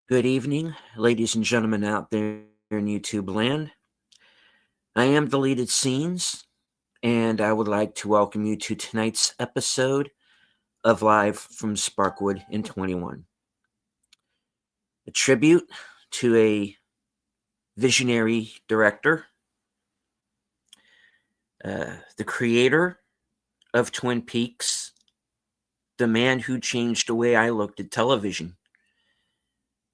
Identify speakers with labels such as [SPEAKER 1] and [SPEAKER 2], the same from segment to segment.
[SPEAKER 1] Good evening, ladies and gentlemen out there in YouTube land. I am Deleted Scenes, and I would like to welcome you to tonight's episode of Live from Sparkwood in 21. A tribute to a visionary director, the creator of Twin Peaks, the man who changed the way I looked at television,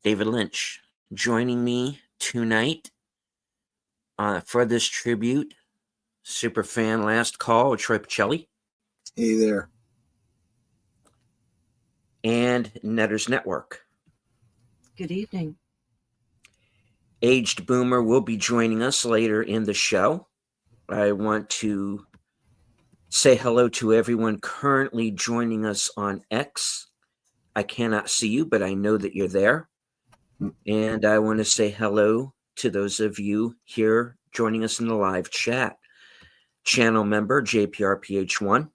[SPEAKER 1] David Lynch, joining me tonight for this tribute. Superfan Last Call, Troy Pacelli.
[SPEAKER 2] Hey there.
[SPEAKER 1] And Netters Network.
[SPEAKER 3] Good evening.
[SPEAKER 1] Aged Boomer will be joining us later in the show. I want to say hello to everyone currently joining us on X. I cannot see you, but I know that you're there. And I want to say hello to those of you here joining us in the live chat. Channel member JPRPH1.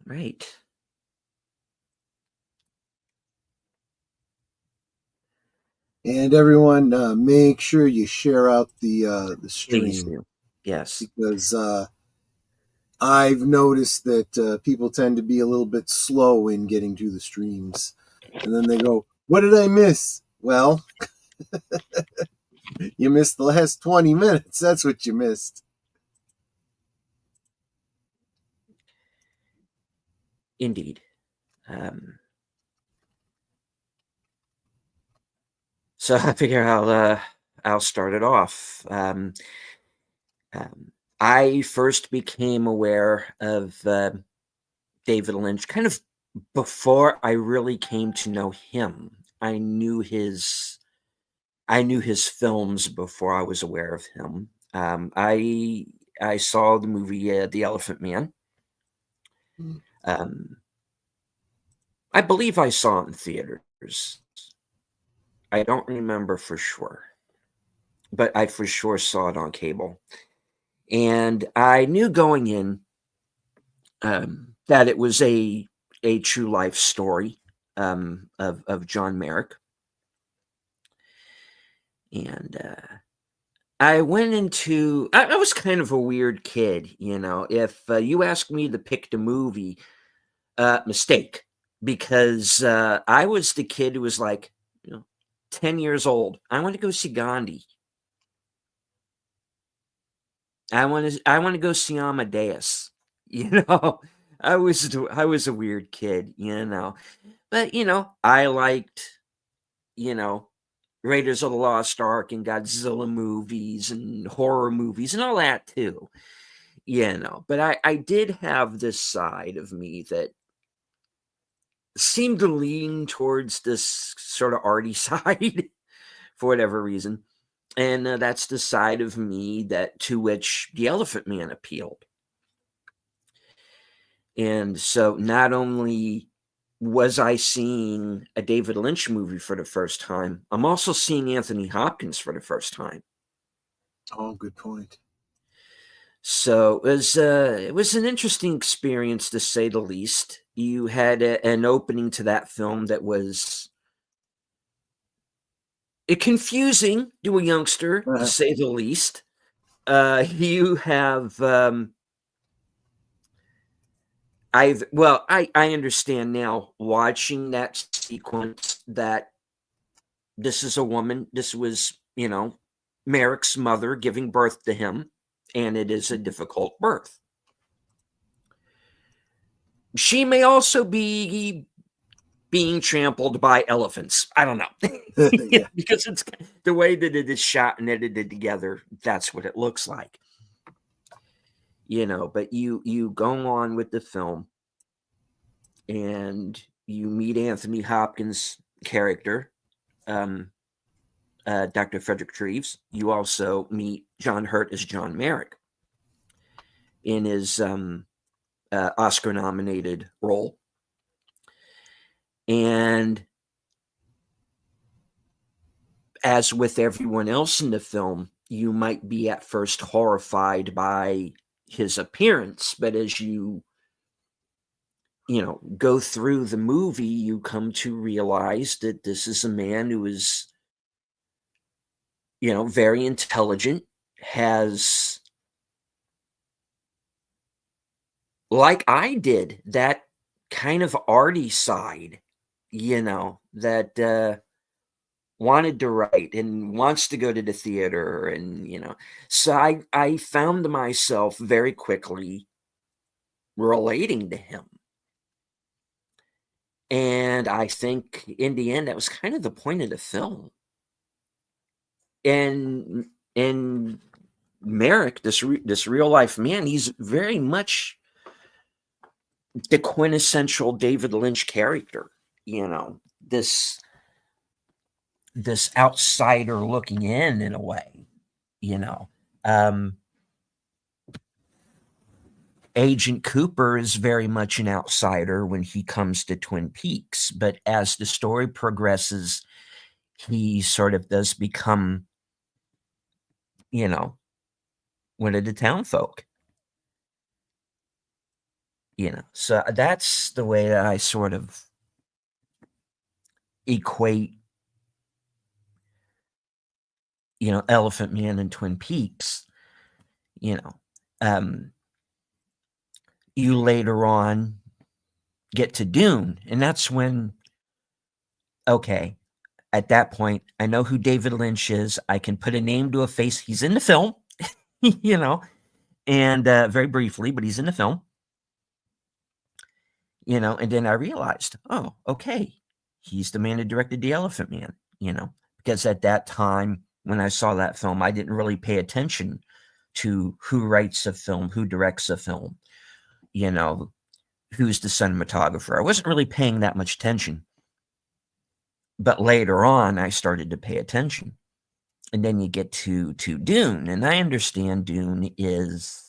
[SPEAKER 1] Right.
[SPEAKER 2] And everyone, make sure you share out the stream.
[SPEAKER 1] Please do. Yes.
[SPEAKER 2] Because I've noticed that people tend to be a little bit slow in getting to the streams. And then they go, what did I miss? Well, you missed the last 20 minutes. That's what you missed.
[SPEAKER 1] Indeed. So I figure I'll start it off. I first became aware of David Lynch kind of before I really came to know him. I knew his films before I was aware of him. I saw the movie The Elephant Man. I believe I saw it in theaters. I don't remember for sure, but I for sure saw it on cable. And I knew going in that it was a true life story of John Merrick. And I went into, I was kind of a weird kid, you know. If you asked me to pick the movie, mistake, because I was the kid who was like, 10 years old. I want to go see Gandhi. I want to go see Amadeus. I was a weird kid, But I liked, Raiders of the Lost Ark and Godzilla movies and horror movies and all that too. But I did have this side of me that seemed to lean towards this sort of arty side for whatever reason. And that's the side of me to which The Elephant Man appealed. And so not only was I seeing a David Lynch movie for the first time, I'm also seeing Anthony Hopkins for the first time.
[SPEAKER 2] Oh, good point.
[SPEAKER 1] So it was an interesting experience, to say the least. You had an opening to that film that was confusing to a youngster, to say the least. You have I understand now, watching that sequence, that this is a woman. This was, Merrick's mother giving birth to him, and it is a difficult birth. She may also be being trampled by elephants. I don't know.
[SPEAKER 2] Yeah.
[SPEAKER 1] Because it's the way that it is shot and edited together. That's what it looks like. But you go on with the film and you meet Anthony Hopkins' character, Dr. Frederick Treves. You also meet John Hurt as John Merrick in his Oscar-nominated role. And as with everyone else in the film, you might be at first horrified by his appearance, but as you go through the movie, you come to realize that this is a man who is, very intelligent, has, like I did, that kind of arty side, that wanted to write and wants to go to the theater, and so I found myself very quickly relating to him. And I think in the end that was kind of the point of the film. And Merrick, this real life man, he's very much the quintessential David Lynch character, this outsider looking in a way, Agent Cooper is very much an outsider when he comes to Twin Peaks, but as the story progresses, he sort of does become, one of the town folk. So that's the way that I sort of equate, Elephant Man and Twin Peaks. You later on get to Dune, and that's when, okay, at that point, I know who David Lynch is. I can put a name to a face. He's in the film, and very briefly, but he's in the film. And then I realized, oh, okay, he's the man who directed The Elephant Man, because at that time, when I saw that film, I didn't really pay attention to who writes a film, who directs a film, who's the cinematographer. I wasn't really paying that much attention. But later on, I started to pay attention. And then you get to Dune, and I understand Dune is...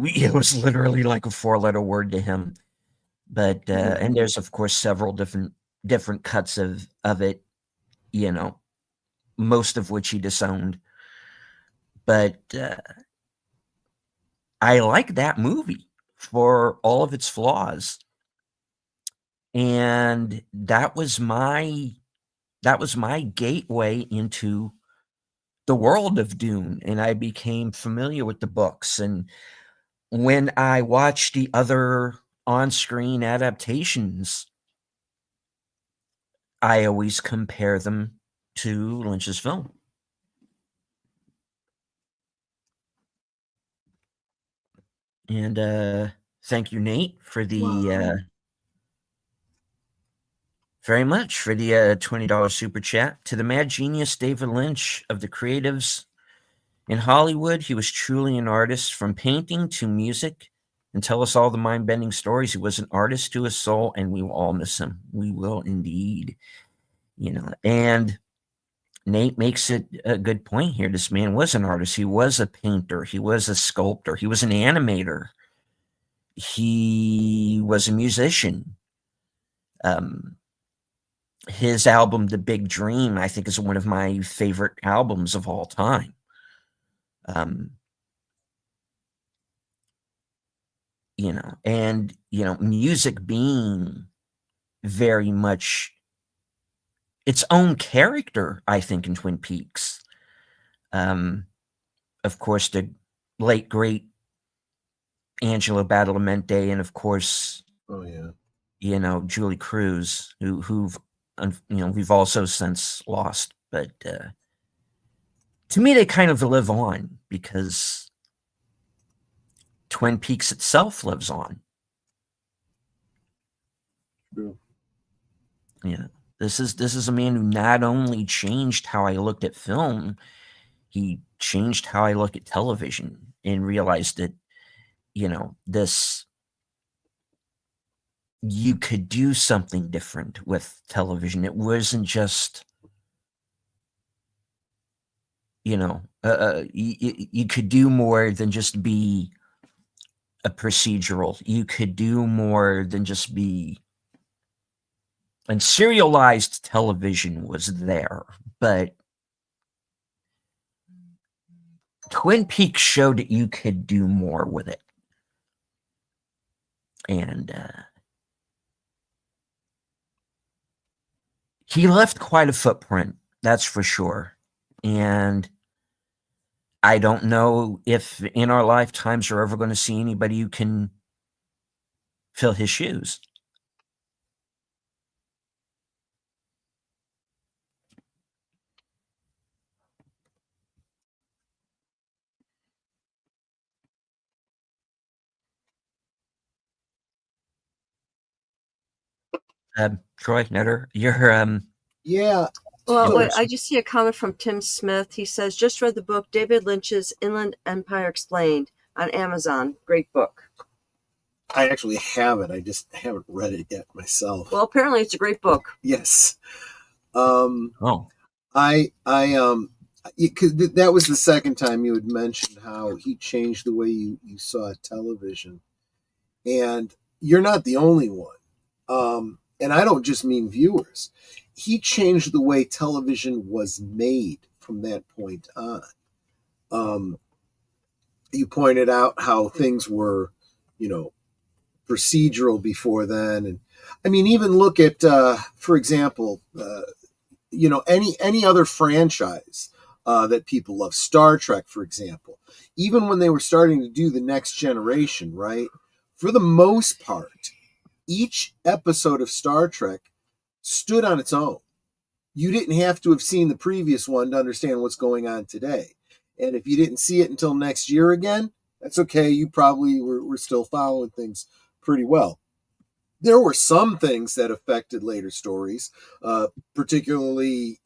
[SPEAKER 1] it was literally like a 4-letter word to him. But, and there's, of course, several different cuts of it, most of which he disowned. But I like that movie for all of its flaws. And that was my gateway into the world of Dune, and I became familiar with the books. And when I watched the other on-screen adaptations, I always compare them to Lynch's film. And thank you, Nate, for the very much for the $20 super chat. To the mad genius David Lynch of the creatives in Hollywood, he was truly an artist, from painting to music, and tell us all the mind-bending stories. He was an artist to his soul, and we will all miss him. We will indeed. And Nate makes it a good point here. This man was an artist. He was a painter. He was a sculptor. He was an animator. He was a musician. His album, The Big Dream, I think is one of my favorite albums of all time. Music being very much its own character, I think, in Twin Peaks. Of course, the late, great Angelo Badalamenti, and of course, Julie Cruz, who've we've also since lost. But to me, they kind of live on because Twin Peaks itself lives on.
[SPEAKER 2] True.
[SPEAKER 1] This is a man who not only changed how I looked at film, he changed how I look at television, and realized that, you could do something different with television. It wasn't just, you could do more than just be a procedural. You could do more than just be... And serialized television was there, but Twin Peaks showed that you could do more with it. And he left quite a footprint, that's for sure. And I don't know if in our lifetimes we're ever going to see anybody who can fill his shoes. Troy Nutter, you're
[SPEAKER 2] Yeah.
[SPEAKER 3] Well,
[SPEAKER 1] Yeah.
[SPEAKER 3] wait, I just see a comment from Tim Smith. He says, just read the book David Lynch's Inland Empire Explained on Amazon. Great book.
[SPEAKER 2] I actually have it. I just haven't read it yet myself.
[SPEAKER 3] Well, apparently it's a great book.
[SPEAKER 2] Yes.
[SPEAKER 1] oh,
[SPEAKER 2] That was the second time you had mentioned how he changed the way you saw television. And you're not the only one. And I don't just mean viewers. He changed the way television was made from that point on. You pointed out how things were, procedural before then. And I mean, even look at, for example, any other franchise that people love, Star Trek, for example. Even when they were starting to do the Next Generation, right? For the most part, each episode of Star Trek stood on its own. You didn't have to have seen the previous one to understand what's going on today. And if you didn't see it until next year again, that's okay. You probably were still following things pretty well. There were some things that affected later stories, particularly,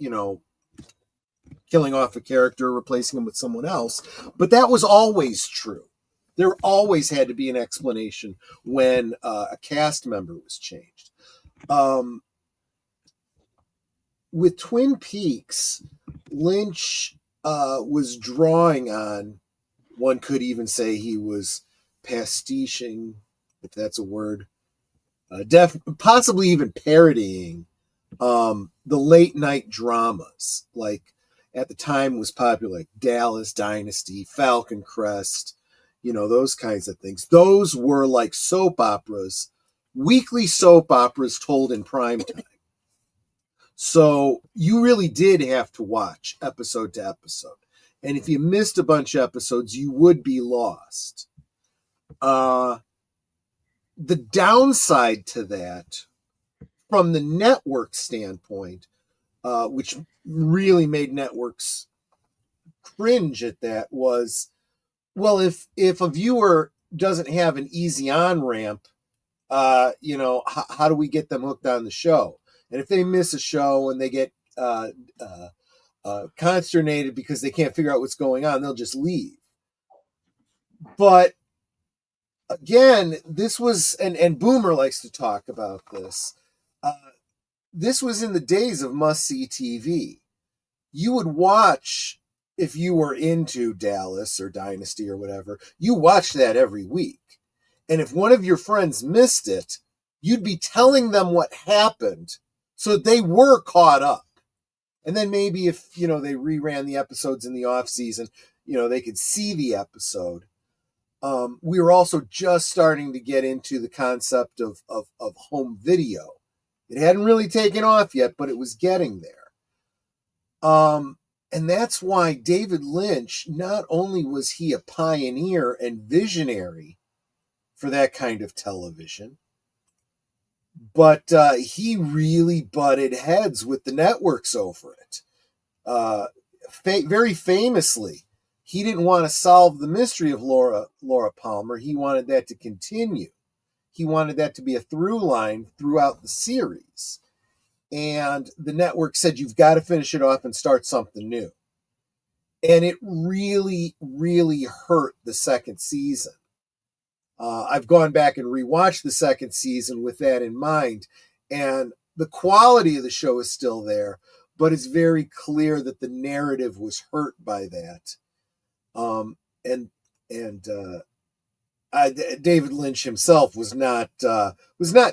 [SPEAKER 2] killing off a character, replacing him with someone else. But that was always true. There always had to be an explanation when a cast member was changed. With Twin Peaks, Lynch was drawing on, one could even say he was pastiching, if that's a word, possibly even parodying the late night dramas, like at the time was popular, like Dallas Dynasty, Falcon Crest, those kinds of things. Those were like soap operas, weekly soap operas told in prime time. So you really did have to watch episode to episode. And if you missed a bunch of episodes, you would be lost. The downside to that, from the network standpoint, which really made networks cringe at that, was, well, if a viewer doesn't have an easy on ramp, how do we get them hooked on the show? And if they miss a show and they get consternated because they can't figure out what's going on, they'll just leave. But again, this was, and Boomer likes to talk about this, this was in the days of must-see TV. You would watch, if you were into Dallas or Dynasty or whatever, you watched that every week. And if one of your friends missed it, you'd be telling them what happened so that they were caught up. And then maybe if, they reran the episodes in the off season, they could see the episode. We were also just starting to get into the concept of home video. It hadn't really taken off yet, but it was getting there. And that's why David Lynch, not only was he a pioneer and visionary for that kind of television, but he really butted heads with the networks over it. Very famously, he didn't want to solve the mystery of Laura Palmer. He wanted that to continue. He wanted that to be a through line throughout the series. And the network said, you've got to finish it off and start something new. And it really, really hurt the second season. I've gone back and rewatched the second season with that in mind. And the quality of the show is still there, but it's very clear that the narrative was hurt by that. David Lynch himself was not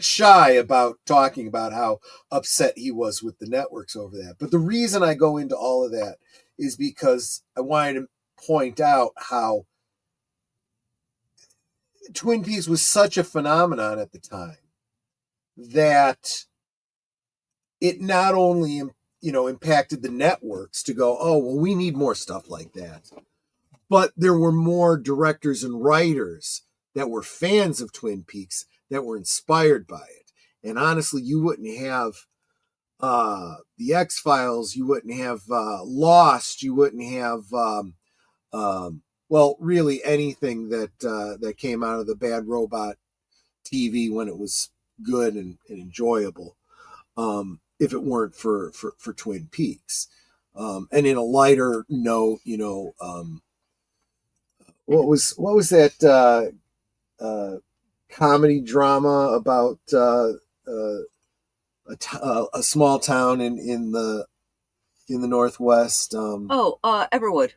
[SPEAKER 2] shy about talking about how upset he was with the networks over that. But the reason I go into all of that is because I wanted to point out how Twin Peaks was such a phenomenon at the time that it not only, impacted the networks to go, oh, well, we need more stuff like that, but there were more directors and writers that were fans of Twin Peaks that were inspired by it. And honestly, you wouldn't have the X-Files, you wouldn't have Lost, you wouldn't have, really anything that came out of the Bad Robot TV when it was good and enjoyable, if it weren't for Twin Peaks. And in a lighter note, what was that comedy drama about a small town in the Northwest?
[SPEAKER 3] Everwood.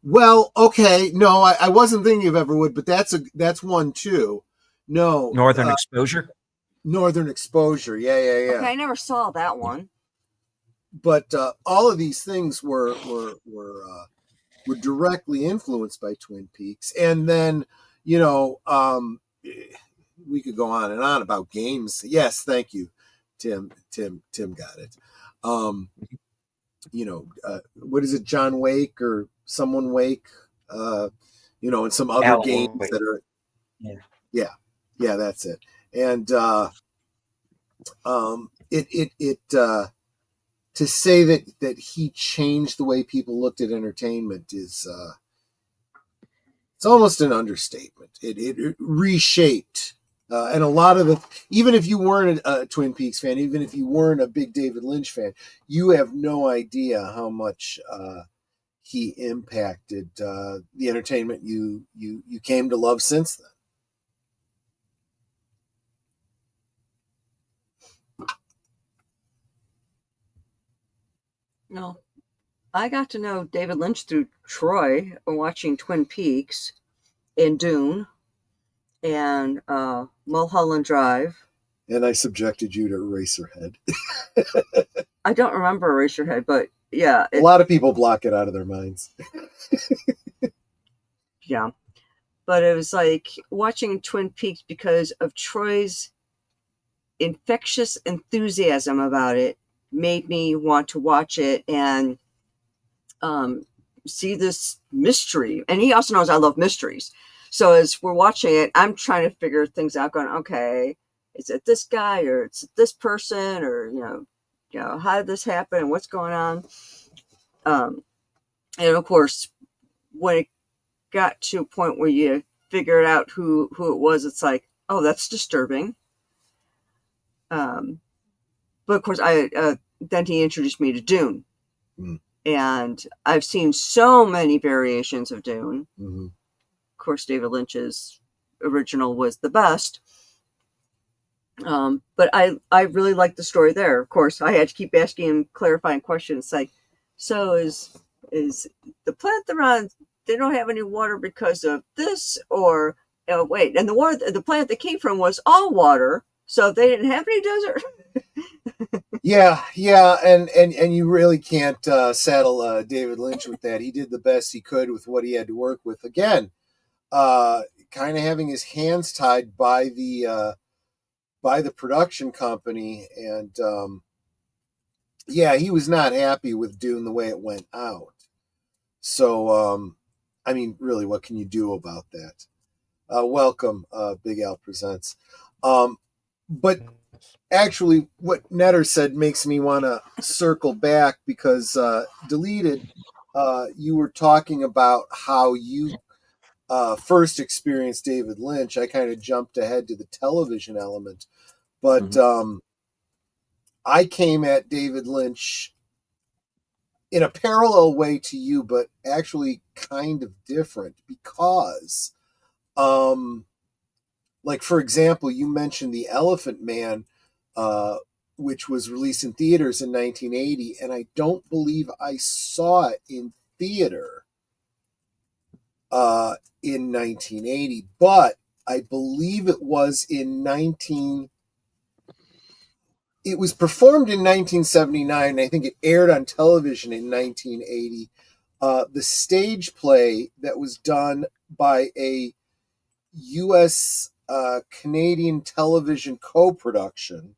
[SPEAKER 2] Well, okay, no, I wasn't thinking of Everwood, but that's one too. No,
[SPEAKER 1] Northern Exposure.
[SPEAKER 2] Northern Exposure. Yeah.
[SPEAKER 3] Okay, I never saw that one.
[SPEAKER 2] But all of these things were directly influenced by Twin Peaks, and then we could go on and on about games. Yes, thank you, Tim. Tim got it. What is it, John Wake or someone Wake? And some other
[SPEAKER 1] Alan
[SPEAKER 2] games
[SPEAKER 1] Wake.
[SPEAKER 2] that are. Yeah, that's it. And to say that he changed the way people looked at entertainment is it's almost an understatement. It reshaped, and a lot of even if you weren't a Twin Peaks fan, even if you weren't a big David Lynch fan, you have no idea how much he impacted the entertainment you came to love since then.
[SPEAKER 3] No, I got to know David Lynch through Troy, watching Twin Peaks and Dune and Mulholland Drive.
[SPEAKER 2] And I subjected you to Eraserhead.
[SPEAKER 3] I don't remember Eraserhead, but yeah.
[SPEAKER 2] A lot of people block it out of their minds.
[SPEAKER 3] Yeah. But it was like watching Twin Peaks because of Troy's infectious enthusiasm about it made me want to watch it and see this mystery. And he also knows I love mysteries. So as we're watching it, I'm trying to figure things out, going, okay, is it this guy or it's this person, or how did this happen and what's going on? And of course, when it got to a point where you figured out who it was, it's like, oh, that's disturbing. But of course, then he introduced me to Dune. Mm. And I've seen so many variations of Dune. Mm-hmm. Of course, David Lynch's original was the best. But I really liked the story there. Of course, I had to keep asking him clarifying questions like, so is the planet they're on, they don't have any water because of this, or wait, and the planet they came from was all water, so they didn't have any desert.
[SPEAKER 2] Yeah, and you really can't saddle David Lynch with that. He did the best he could with what he had to work with. Again, kind of having his hands tied by the production company, and he was not happy with Dune the way it went out. So, really, what can you do about that? Welcome, Big Al Presents. But actually, what Netter said makes me want to circle back, because Deleted, you were talking about how you first experienced David Lynch. I kind of jumped ahead to the television element, but I came at David Lynch in a parallel way to you, but actually kind of different, because like, for example, you mentioned The Elephant Man, which was released in theaters in 1980, and I don't believe I saw it in theater in 1980, but I believe it was it was performed in 1979, and I think it aired on television in 1980 the stage play that was done by a U.S. Canadian television co-production.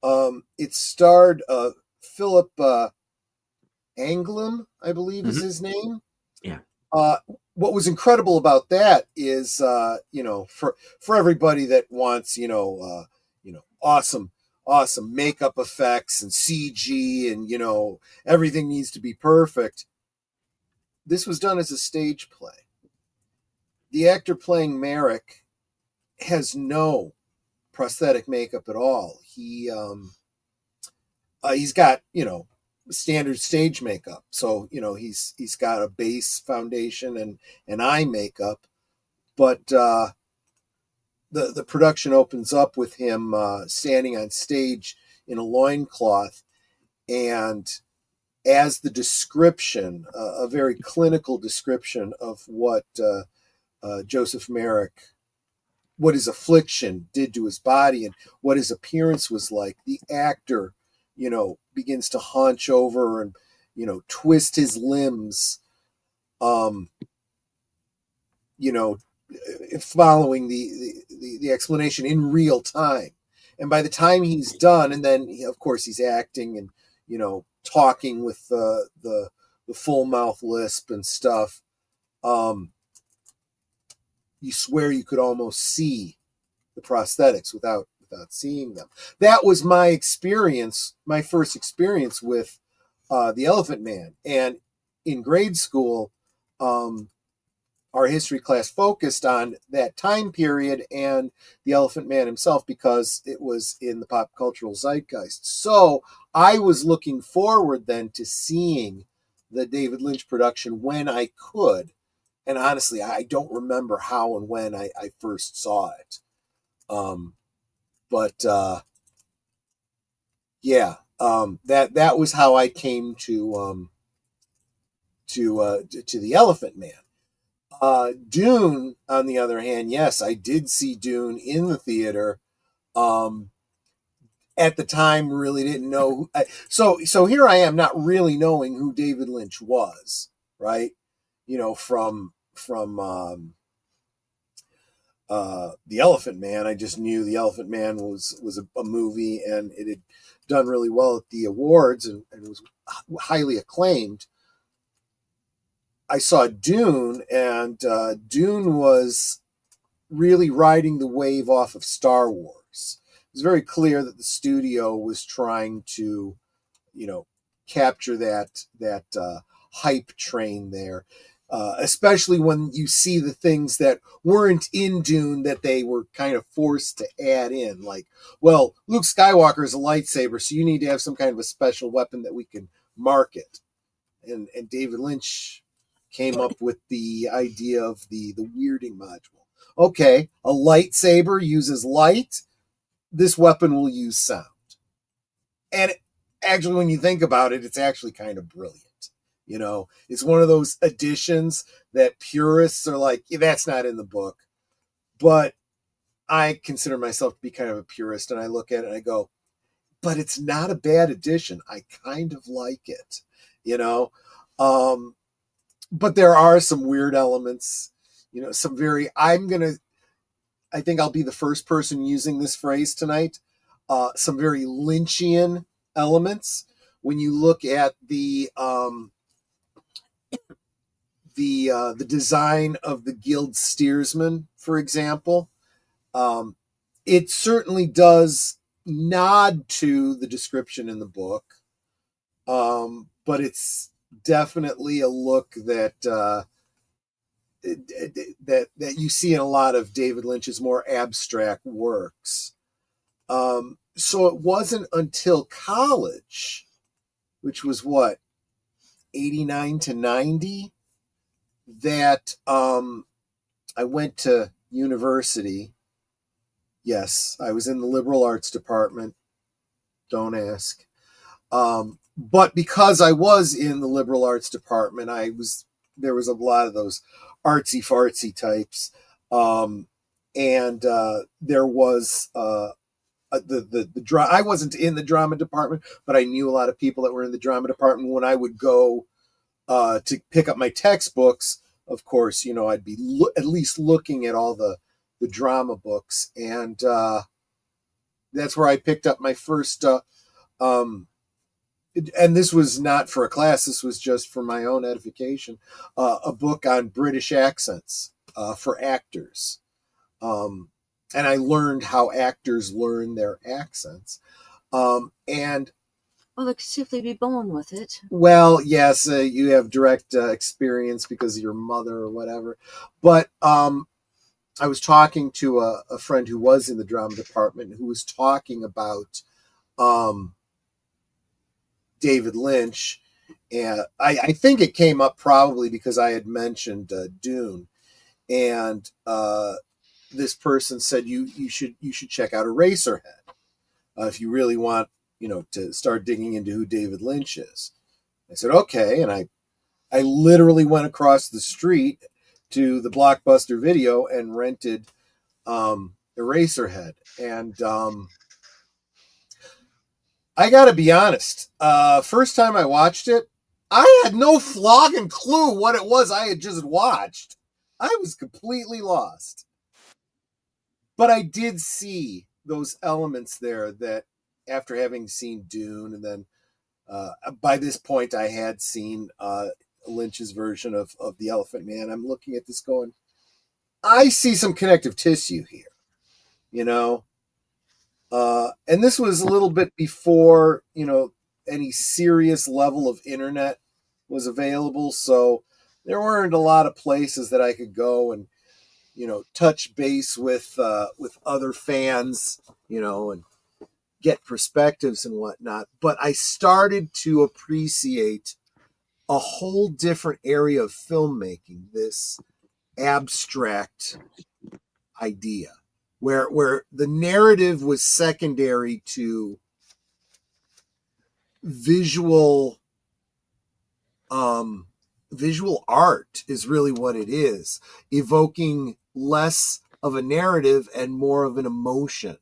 [SPEAKER 2] It starred Philip Anglem, I believe is his name.
[SPEAKER 1] Yeah.
[SPEAKER 2] What was incredible about that is, for everybody that wants, awesome makeup effects and CG and, everything needs to be perfect. This was done as a stage play. The actor playing Merrick has no prosthetic makeup at all. He's got, standard stage makeup. So, he's got a base foundation and eye makeup, but the production opens up with him standing on stage in a loincloth, and as the description, a very clinical description of what Joseph Merrick, what his affliction did to his body and what his appearance was like, the actor, begins to hunch over and, twist his limbs, following the explanation in real time. And by the time he's done, and then of course he's acting and, talking with the full mouth lisp and stuff, you swear you could almost see the prosthetics without seeing them. That was my experience, my first experience with the Elephant Man. And in grade school, our history class focused on that time period and the Elephant Man himself because it was in the pop cultural zeitgeist. So I was looking forward then to seeing the David Lynch production when I could. And honestly, I don't remember how and when I first saw it. That was how I came to the Elephant Man. Dune, on the other hand, yes, I did see Dune in the theater. At the time, really didn't know. So here I am, not really knowing who David Lynch was, right? From The Elephant Man. I just knew The Elephant Man was a movie, and it had done really well at the awards and was highly acclaimed. I saw Dune, and Dune was really riding the wave off of Star Wars. It was very clear that the studio was trying to, capture that hype train there, especially when you see the things that weren't in Dune that they were kind of forced to add in. Like, well, Luke Skywalker is a lightsaber, so you need to have some kind of a special weapon that we can market. And David Lynch came up with the idea of the weirding module. Okay, a lightsaber uses light. This weapon will use sound. And actually, when you think about it, it's actually kind of brilliant. It's one of those additions that purists are like, yeah, that's not in the book. But I consider myself to be kind of a purist, and I look at it and I go, but it's not a bad addition. I kind of like it, But there are some weird elements, some very, I think I'll be the first person using this phrase tonight. Some very Lynchian elements. When you look at the design of the guild steersman, for example, it certainly does nod to the description in the book, but it's definitely a look that that you see in a lot of David Lynch's more abstract works. So it wasn't until college, which was what, 89 to 90, that I went to university. Yes, I was in the liberal arts department. Don't ask. But because I was in the liberal arts department, there was a lot of those artsy fartsy types. And there was I wasn't in the drama department, but I knew a lot of people that were in the drama department. When I would go to pick up my textbooks, of course, I'd be at least looking at all the drama books, and that's where I picked up my first. And this was not for a class. This was just for my own edification. A book on British accents for actors, and I learned how actors learn their accents. And
[SPEAKER 3] Well, they could simply be born with it.
[SPEAKER 2] well, yes, you have direct experience because of your mother or whatever. But I was talking to a friend who was in the drama department who was talking about David Lynch, and I think it came up probably because I had mentioned Dune, and this person said you should check out Eraserhead if you really want to start digging into who David Lynch is. I said okay, and I literally went across the street to the Blockbuster Video and rented Eraserhead, and I gotta be honest. First time I watched it, I had no flogging clue what it was I had just watched. I was completely lost. But I did see those elements there that after having seen Dune, and then by this point I had seen Lynch's version of The Elephant Man. I'm looking at this going, I see some connective tissue here, and this was a little bit before, any serious level of internet was available. So there weren't a lot of places that I could go and, touch base with other fans, and get perspectives and whatnot. But I started to appreciate a whole different area of filmmaking, this abstract idea where the narrative was secondary to visual art is really what it is, evoking less of a narrative and more of an emotion,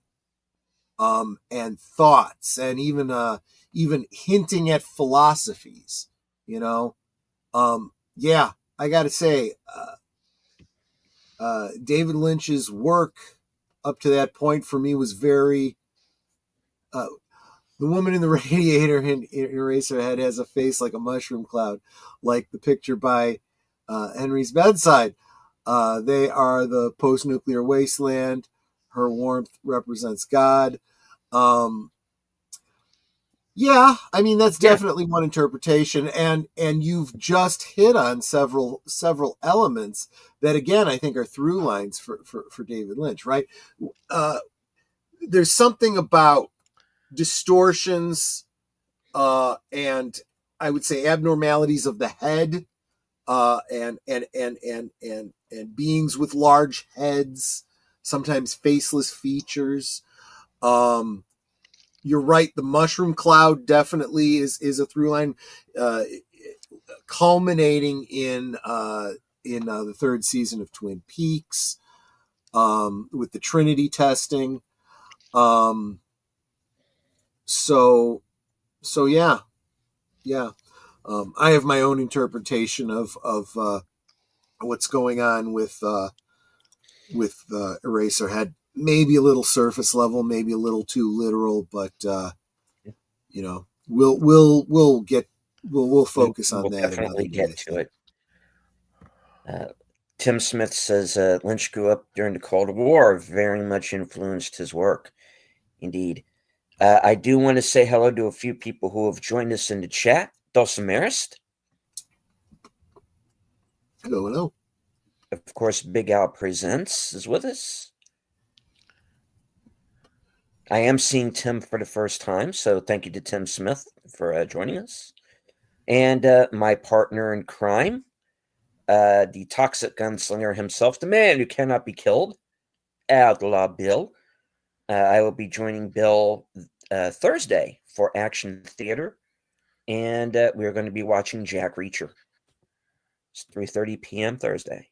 [SPEAKER 2] and thoughts, and even hinting at philosophies, yeah, I gotta say, David Lynch's work up to that point for me was very the woman in the radiator in Eraserhead has a face like a mushroom cloud, like the picture by Henry's bedside. They are the post-nuclear wasteland. Her warmth represents God. Yeah, I mean that's definitely one interpretation, and you've just hit on several elements that again I think are through lines for David Lynch, right? There's something about distortions and I would say abnormalities of the head, and beings with large heads, sometimes faceless features. You're right. The mushroom cloud definitely is a through line, culminating in the third season of Twin Peaks, with the Trinity testing. So yeah. I have my own interpretation of what's going on with Eraserhead. Maybe a little surface level, maybe a little too literal, but we'll focus on that.
[SPEAKER 1] Definitely get to it. Tim Smith says Lynch grew up during the Cold War, very much influenced his work. Indeed. I do want to say hello to a few people who have joined us in the chat. Dulcimerist.
[SPEAKER 2] Hello.
[SPEAKER 1] Of course, Big Al Presents is with us. I am seeing Tim for the first time, so thank you to Tim Smith for joining us. And my partner in crime, the toxic gunslinger himself, the man who cannot be killed, Outlaw Bill. I will be joining Bill Thursday for Action Theater, and we're going to be watching Jack Reacher. It's 3:30 p.m. Thursday.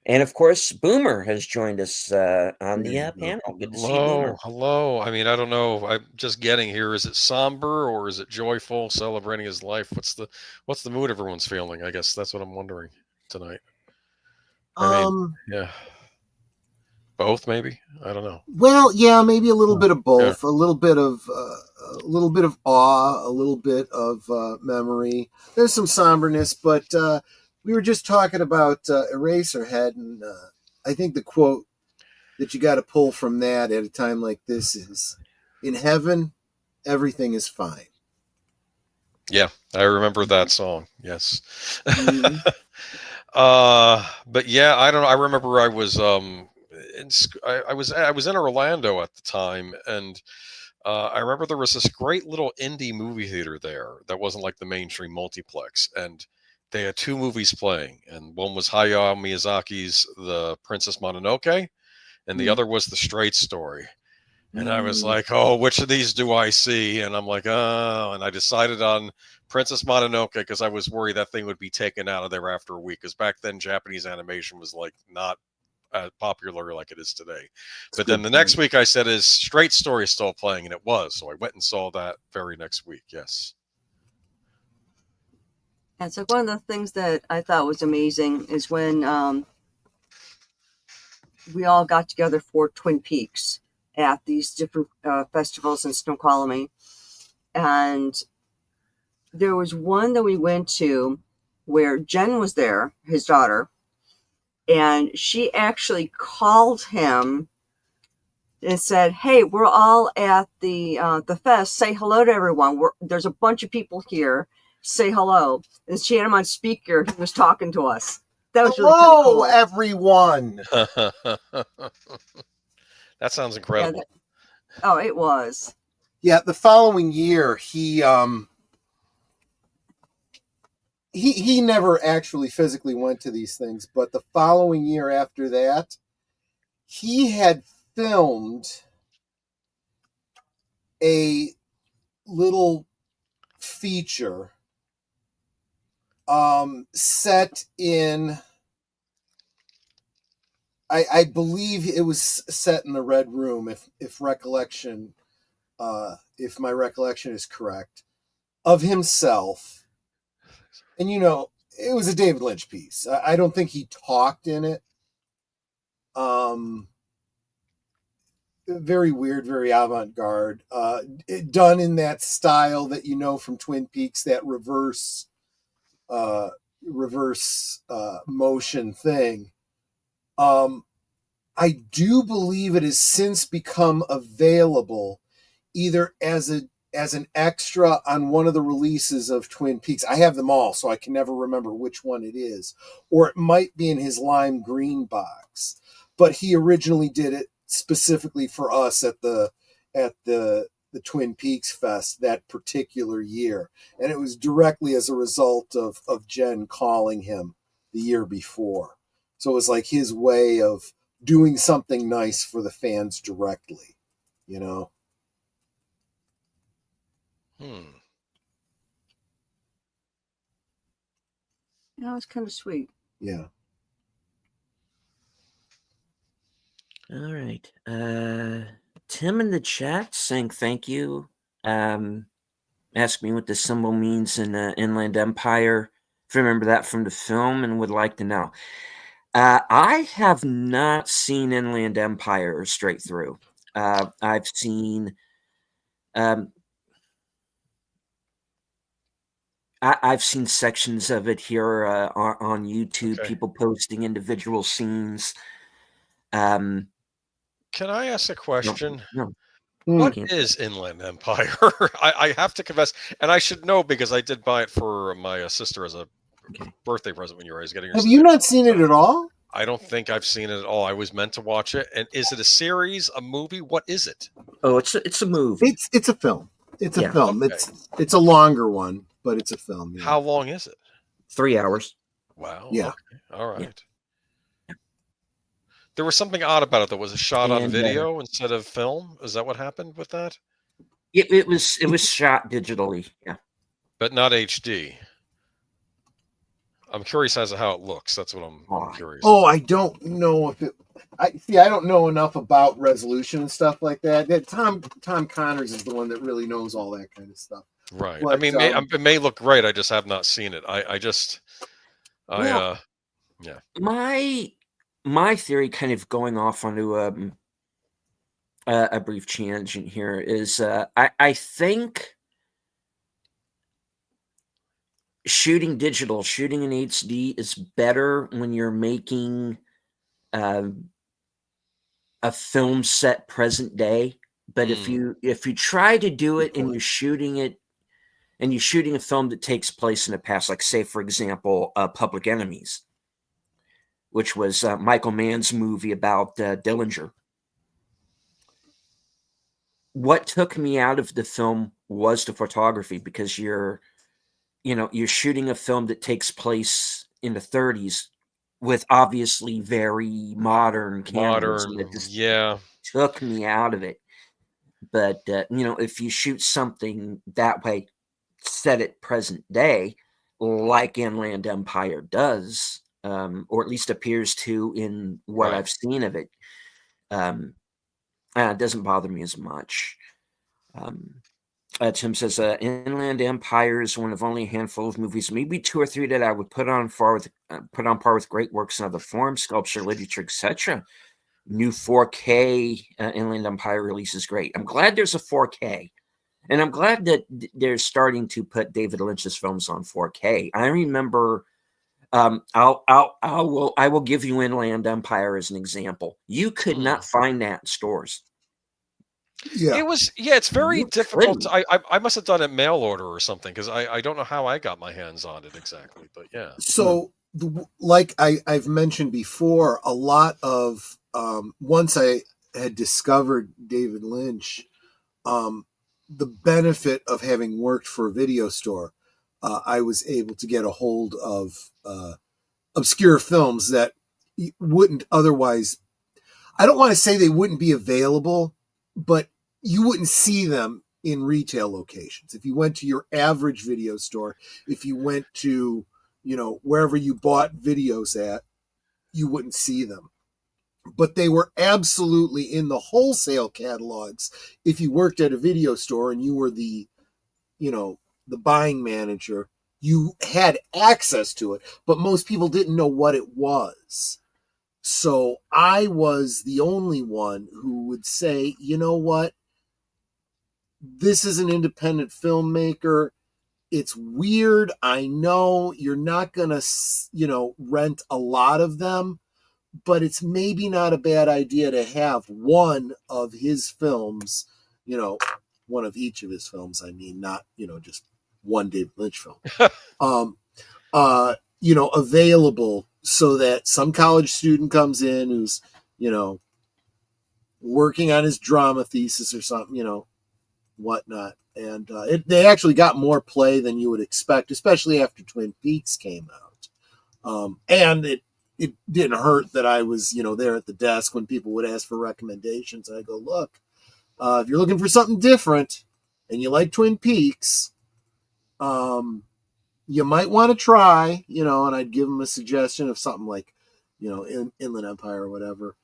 [SPEAKER 1] And of course, Boomer has joined us on the panel. Good to see you, Boomer.
[SPEAKER 4] Hello. I mean, I don't know. I'm just getting here. Is it somber or is it joyful, celebrating his life? What's the mood everyone's feeling? I guess that's what I'm wondering tonight. I mean, yeah, both maybe. I don't know.
[SPEAKER 2] Well, yeah, maybe a little bit of both. Yeah. A little bit of awe, a little bit of memory. There's some somberness, but we were just talking about Eraserhead, and I think the quote that you got to pull from that at a time like this is, "In heaven, everything is fine."
[SPEAKER 4] Yeah, I remember that song. Yes.
[SPEAKER 2] Mm-hmm.
[SPEAKER 4] But yeah, I don't know. I remember I was I was in Orlando at the time, and I remember there was this great little indie movie theater there that wasn't like the mainstream multiplex, and they had two movies playing, and one was Hayao Miyazaki's The Princess Mononoke, and the other was The Straight Story. And I was like, oh, which of these do I see? And I'm like, oh, and I decided on Princess Mononoke because I was worried that thing would be taken out of there after a week. Because back then, Japanese animation was like not popular like it is today. But then the next week I said, is Straight Story still playing? And it was. So I went and saw that very next week. Yes.
[SPEAKER 3] And so one of the things that I thought was amazing is when we all got together for Twin Peaks at these different festivals in Snoqualmie. And there was one that we went to where Jen was there, his daughter, and she actually called him and said, "Hey, we're all at the fest. Say hello to everyone. There's a bunch of people here. Say hello." And she had him on speaker. He was talking to us. That was
[SPEAKER 2] hello,
[SPEAKER 3] really cool.
[SPEAKER 2] Everyone.
[SPEAKER 4] That sounds incredible.
[SPEAKER 3] Yeah, it was.
[SPEAKER 2] Yeah, the following year, he never actually physically went to these things, but the following year after that, he had filmed a little feature set in, I believe it was set in the Red Room, if my recollection is correct, of himself. And, it was a David Lynch piece. I don't think he talked in it. Very weird, very avant-garde. Done in that style that from Twin Peaks, that reverse motion thing. I do believe it has since become available either as an extra on one of the releases of Twin Peaks. I have them all, so I can never remember which one it is. Or it might be in his lime green box. But he originally did it specifically for us at the Twin Peaks Fest that particular year. And it was directly as a result of Jen calling him the year before. So it was like his way of doing something nice for the fans directly,
[SPEAKER 4] That
[SPEAKER 3] was kind of sweet.
[SPEAKER 2] Yeah.
[SPEAKER 1] All right. Tim in the chat saying thank you. Asked me what the symbol means in Inland Empire. If I remember that from the film and would like to know. I have not seen Inland Empire straight through. I've seen I've seen sections of it here on YouTube, people posting individual scenes.
[SPEAKER 4] Can I ask a question?
[SPEAKER 1] No.
[SPEAKER 4] What is Inland Empire? I have to confess, and I should know because I did buy it for my sister as a birthday present when you were getting her.
[SPEAKER 2] Have you not seen it at all?
[SPEAKER 4] I don't think I've seen it at all. I was meant to watch it. And is it a series, a movie? What is it?
[SPEAKER 1] Oh, it's a movie.
[SPEAKER 2] It's a film. It's a film. Okay. It's a longer one, but it's a film.
[SPEAKER 4] Yeah. How long is it?
[SPEAKER 1] 3 hours.
[SPEAKER 4] Wow.
[SPEAKER 2] Yeah.
[SPEAKER 4] Okay. All right. Yeah. There was something odd about it that was a shot on video instead of film. Is that what happened with that?
[SPEAKER 1] It was shot digitally. Yeah.
[SPEAKER 4] But not HD. I'm curious as to how it looks. That's what I'm curious.
[SPEAKER 2] Oh, I don't know if it. I don't know enough about resolution and stuff like that. Tom Connors is the one that really knows all that kind of stuff.
[SPEAKER 4] Right.
[SPEAKER 2] But,
[SPEAKER 4] I mean, it may look great. I just have not seen it.
[SPEAKER 1] Well,
[SPEAKER 4] yeah.
[SPEAKER 1] My theory, kind of going off onto a brief tangent here, is I think shooting in HD is better when you're making a film set present day. But if you try to do it and you're shooting a film that takes place in the past, like, say, for example, Public Enemies, which was Michael Mann's movie about Dillinger. What took me out of the film was the photography, because you're shooting a film that takes place in the 30s with obviously very modern cameras, and it just took me out of it. But if you shoot something that way, set it present day, like Inland Empire does, or at least appears to in what I've seen of it, it doesn't bother me as much. Tim says, Inland Empire is one of only a handful of movies, maybe 2 or 3, that I would put on par with great works in other forms, sculpture, literature, etc. New 4K Inland Empire release is great. I'm glad there's a 4K, and I'm glad that they're starting to put David Lynch's films on 4K. I remember, I will give you Inland Empire as an example. You could not find that in stores.
[SPEAKER 2] Yeah,
[SPEAKER 4] it's very difficult. I must have done it mail order or something, because I don't know how I got my hands on it exactly, but yeah.
[SPEAKER 2] So, like I've mentioned before, a lot of once I had discovered David Lynch, the benefit of having worked for a video store, I was able to get a hold of obscure films that wouldn't otherwise. I don't want to say they wouldn't be available, but you wouldn't see them in retail locations. If you went to your average video store, if you went to, wherever you bought videos at, you wouldn't see them. But they were absolutely in the wholesale catalogs. If you worked at a video store and you were the buying manager, you had access to it, but most people didn't know what it was. So I was the only one who would say, you know what? This is an independent filmmaker. It's weird. I know you're not going to, rent a lot of them, but it's maybe not a bad idea to have one of his films, one of each of his films. I mean, not, just one David Lynch film, available, so that some college student comes in who's, working on his drama thesis or something, whatnot. And they actually got more play than you would expect, especially after Twin Peaks came out. And it didn't hurt that I was, there at the desk when people would ask for recommendations. I go, look, if you're looking for something different and you like Twin Peaks, you might want to try, and I'd give them a suggestion of something like, Inland Empire or whatever.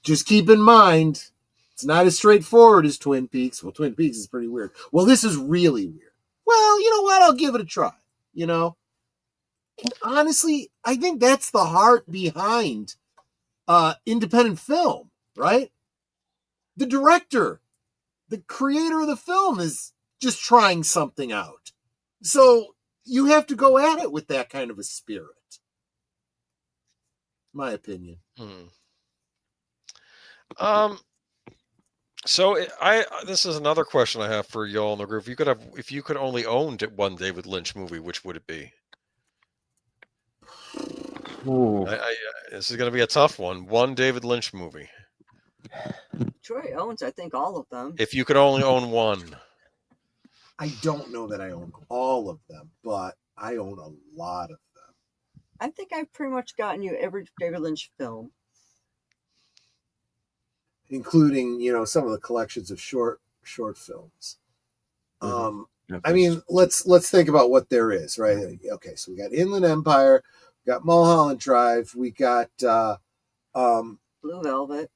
[SPEAKER 2] Just keep in mind, it's not as straightforward as Twin Peaks. Well, Twin Peaks is pretty weird. Well, this is really weird. Well, you know what? I'll give it a try, And honestly, I think that's the heart behind independent film, right? The director, the creator of the film, is just trying something out. So you have to go at it with that kind of a spirit. My opinion.
[SPEAKER 4] So this is another question I have for y'all in the group. If you could only own one David Lynch movie, which would it be? This is going to be a tough one. One David Lynch movie.
[SPEAKER 3] Troy owns, I think, all of them.
[SPEAKER 4] If you could only own one.
[SPEAKER 2] I don't know that I own all of them, but I own a lot of them.
[SPEAKER 3] I think I've pretty much gotten you every David Lynch film,
[SPEAKER 2] including some of the collections of short films. I mean, let's think about what there is, right? Okay, so we got Inland Empire, we got Mulholland Drive, we got
[SPEAKER 3] Blue Velvet.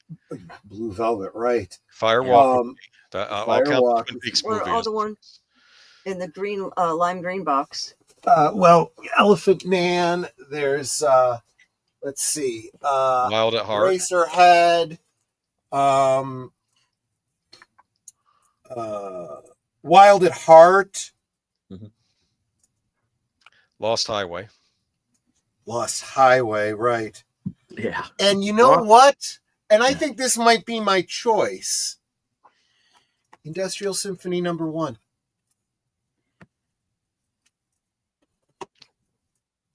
[SPEAKER 2] Blue Velvet, right?
[SPEAKER 4] Firewalk. I'll count the
[SPEAKER 2] Firewalk.
[SPEAKER 4] Twin Peaks
[SPEAKER 3] Or
[SPEAKER 4] movie.
[SPEAKER 3] all the one in the green lime green box.
[SPEAKER 2] Well, Elephant Man. There's let's see,
[SPEAKER 4] Wild at Heart.
[SPEAKER 2] Racerhead. Wild at Heart.
[SPEAKER 4] Lost Highway.
[SPEAKER 2] Lost Highway, right?
[SPEAKER 1] Yeah.
[SPEAKER 2] And you know what? And I think this might be my choice. Industrial Symphony number 1.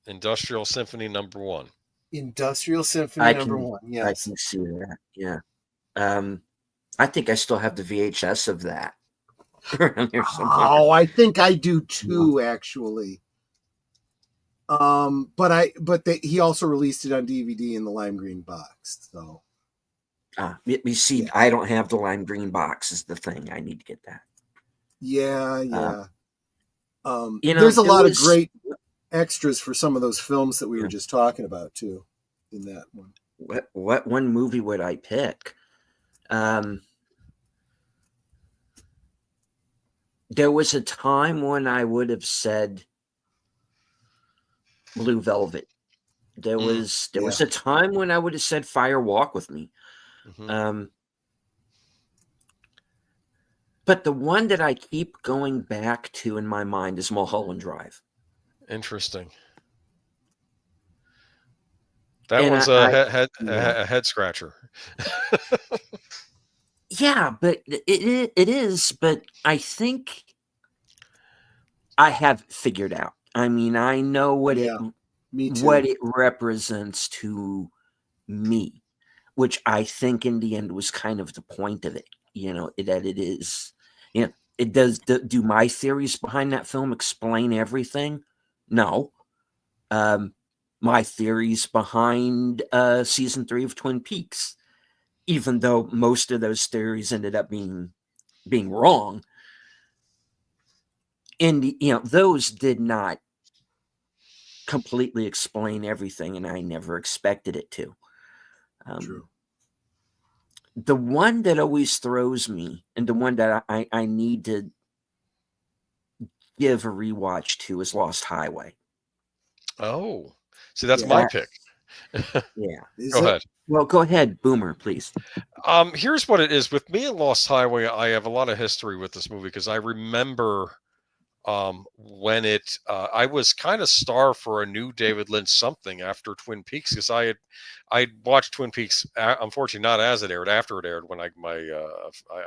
[SPEAKER 4] Industrial Symphony number 1.
[SPEAKER 2] Industrial Symphony number 1.
[SPEAKER 1] I
[SPEAKER 2] Yes.
[SPEAKER 1] can see that. Yeah. I think I still have the VHS of that.
[SPEAKER 2] Oh, I think I do too, actually. He also released it on DVD in the lime green box. So,
[SPEAKER 1] you see, yeah. I don't have the lime green box. Is the thing. I need to get that.
[SPEAKER 2] Yeah. There's a lot of great extras for some of those films that we were just talking about too. In that one.
[SPEAKER 1] What one movie would I pick? There was a time when I would have said Blue Velvet. There was a time when I would have said Fire Walk with Me. But the one that I keep going back to in my mind is Mulholland Drive.
[SPEAKER 4] Interesting. That was a head scratcher.
[SPEAKER 1] Yeah, but it is. But I think I have figured out. I mean, I know what it represents to me, which I think in the end was kind of the point of it. That it is. It does. Do my theories behind that film explain everything? No. My theories behind season 3 of Twin Peaks, even though most of those theories ended up being wrong, and those did not completely explain everything, and I never expected it to.
[SPEAKER 2] True.
[SPEAKER 1] The one that always throws me, and the one that I need to give a rewatch to, is Lost Highway.
[SPEAKER 4] Oh, see, that's my pick.
[SPEAKER 1] Yeah.
[SPEAKER 4] Go ahead.
[SPEAKER 1] Well, go ahead, Boomer, please.
[SPEAKER 4] Here's what it is. With me and Lost Highway, I have a lot of history with this movie because I remember when I was kind of starved for a new David Lynch something after Twin Peaks, because I watched Twin Peaks, unfortunately not as it aired, after it aired, when I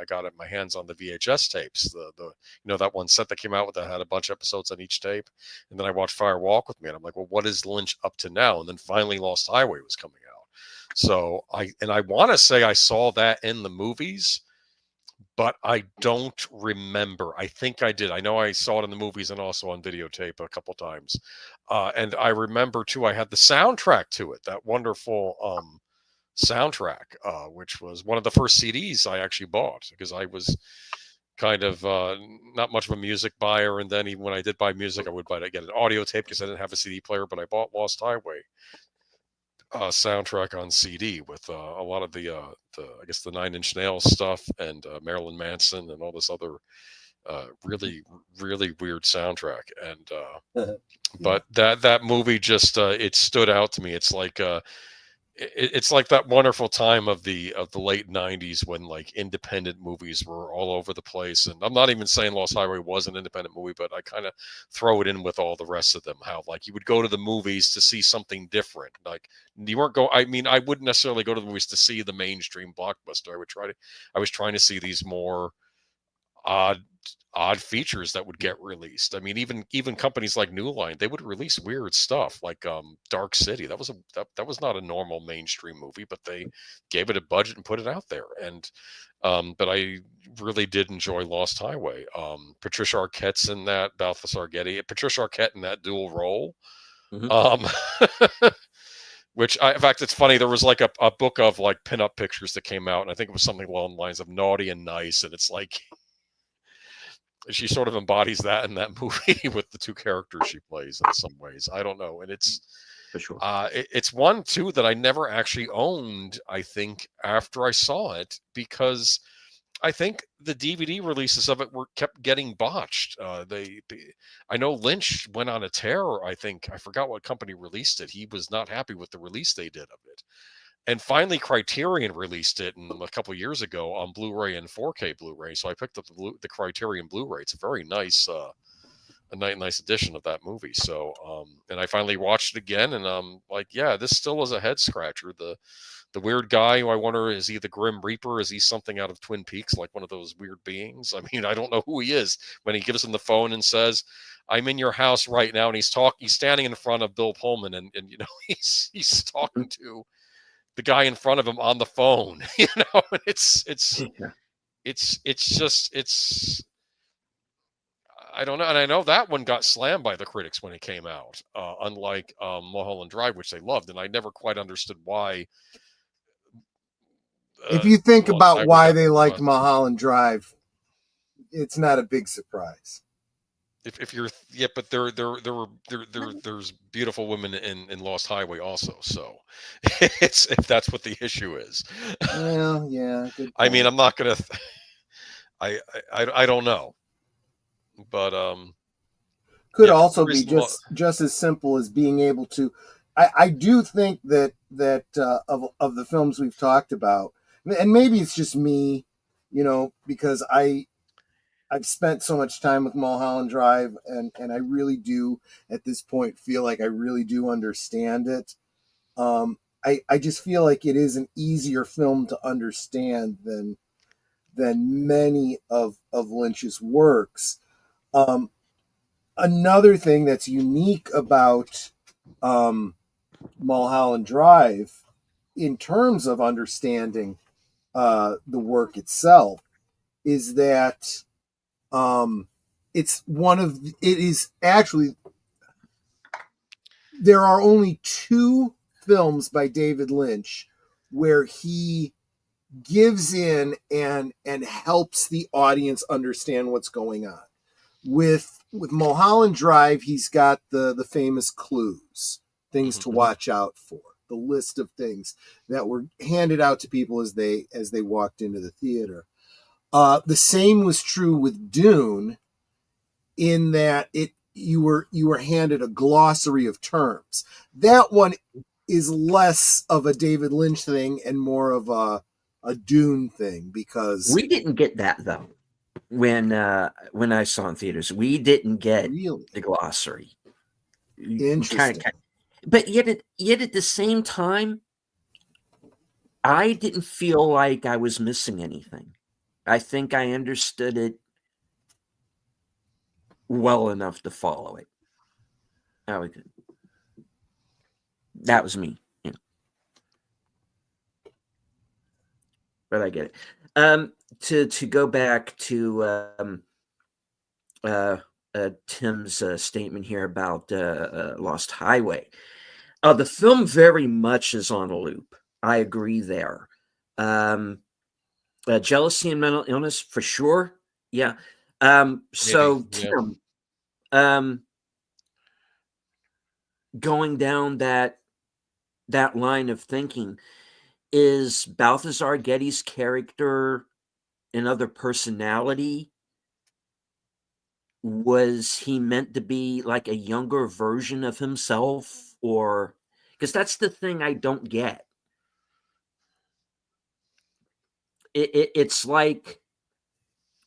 [SPEAKER 4] got my hands on the VHS tapes, the that one set that came out that had a bunch of episodes on each tape, and then I watched Fire Walk with Me, and I'm like, well, what is Lynch up to now? And then finally Lost Highway was coming out, so I want to say I saw that in the movies, but I don't remember. I think I did. I know I saw it in the movies and also on videotape a couple times. And I remember, too, I had the soundtrack to it, that wonderful soundtrack, which was one of the first CDs I actually bought, because I was kind of not much of a music buyer. And then even when I did buy music, I would get an audio tape because I didn't have a CD player, but I bought Lost Highway soundtrack on CD with a lot of the I guess the Nine Inch Nails stuff and Marilyn Manson and all this other really weird soundtrack. And but that movie just it stood out to me. It's like it's like that wonderful time of the late 90s when like independent movies were all over the place. And I'm not even saying Lost Highway was an independent movie, but I kind of throw it in with all the rest of them. How like you would go to the movies to see something different. Like you weren't I wouldn't necessarily go to the movies to see the mainstream blockbuster. I was trying to see these more odd features that would get released. I mean, even companies like New Line, they would release weird stuff like Dark City. That was not a normal mainstream movie, but they gave it a budget and put it out there. And but I really did enjoy Lost Highway. Patricia Arquette's in that, Balthazar Getty. Patricia Arquette in that dual role. Which in fact, it's funny. There was like a book of like pinup pictures that came out, and I think it was something along the lines of Naughty and Nice, and it's like she sort of embodies that in that movie with the two characters she plays in some ways. I don't know, and
[SPEAKER 1] For sure.
[SPEAKER 4] it's one too that I never actually owned. I think after I saw it, because I think the DVD releases of it were kept getting botched. I know Lynch went on a tear. I think I forgot what company released it. He was not happy with the release they did of it, and finally Criterion released it a couple of years ago on Blu-ray and 4K Blu-ray. So I picked up the Criterion Blu-ray. It's a very nice, nice edition of that movie. So, and I finally watched it again, and like, yeah, this still is a head scratcher. The weird guy who I wonder, is he the Grim Reaper? Is he something out of Twin Peaks, like one of those weird beings? I mean, I don't know who he is when he gives him the phone and says, "I'm in your house right now," and he's standing in front of Bill Pullman, and he's talking to the guy in front of him on the phone. It's I don't know, and I know that one got slammed by the critics when it came out, unlike Mulholland Drive, which they loved, and I never quite understood why.
[SPEAKER 2] If you think about why they liked
[SPEAKER 4] like
[SPEAKER 2] Mulholland Drive, it's not a big surprise.
[SPEAKER 4] If you're but there's beautiful women in Lost Highway also, so it's if that's what the issue is.
[SPEAKER 2] Well, yeah.
[SPEAKER 4] I mean, I'm not gonna. I don't know, but
[SPEAKER 2] could also be just as simple as being able to. I do think that of the films we've talked about, and maybe it's just me, because I've spent so much time with Mulholland Drive, and I really do at this point feel like I really do understand it. I just feel like it is an easier film to understand than many of Lynch's works. Another thing that's unique about Mulholland Drive, in terms of understanding the work itself, is that it is actually, there are only 2 films by David Lynch where he gives in and helps the audience understand what's going on. With Mulholland Drive, he's got the famous clues, things to watch out for, the list of things that were handed out to people as they walked into the theater. The same was true with Dune, in that you were handed a glossary of terms. That one is less of a David Lynch thing and more of a Dune thing, because
[SPEAKER 1] we didn't get that though. When I saw in theaters, we didn't get the glossary.
[SPEAKER 2] Interesting.
[SPEAKER 1] But yet at the same time, I didn't feel like I was missing anything. I think I understood it well enough to follow it. That was me. But I get it. To go back to Tim's statement here about Lost Highway, the film very much is on a loop. I agree there. Jealousy and mental illness, for sure. Yeah. So Tim, going down that line of thinking, is Balthazar Getty's character another personality? Was he meant to be like a younger version of himself? Or, because that's the thing I don't get. It's like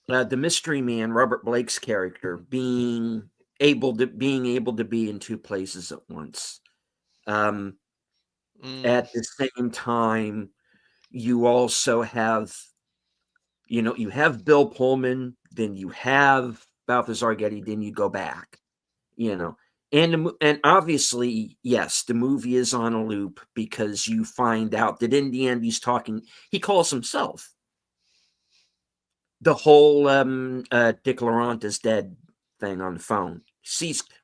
[SPEAKER 1] the mystery man, Robert Blake's character, being able to be in 2 places at once. At the same time, you also have, you have Bill Pullman, then you have Balthazar Getty, then you go back, and obviously, yes, the movie is on a loop, because you find out that in the end he calls himself. The whole Dick Laurent is dead thing on the phone.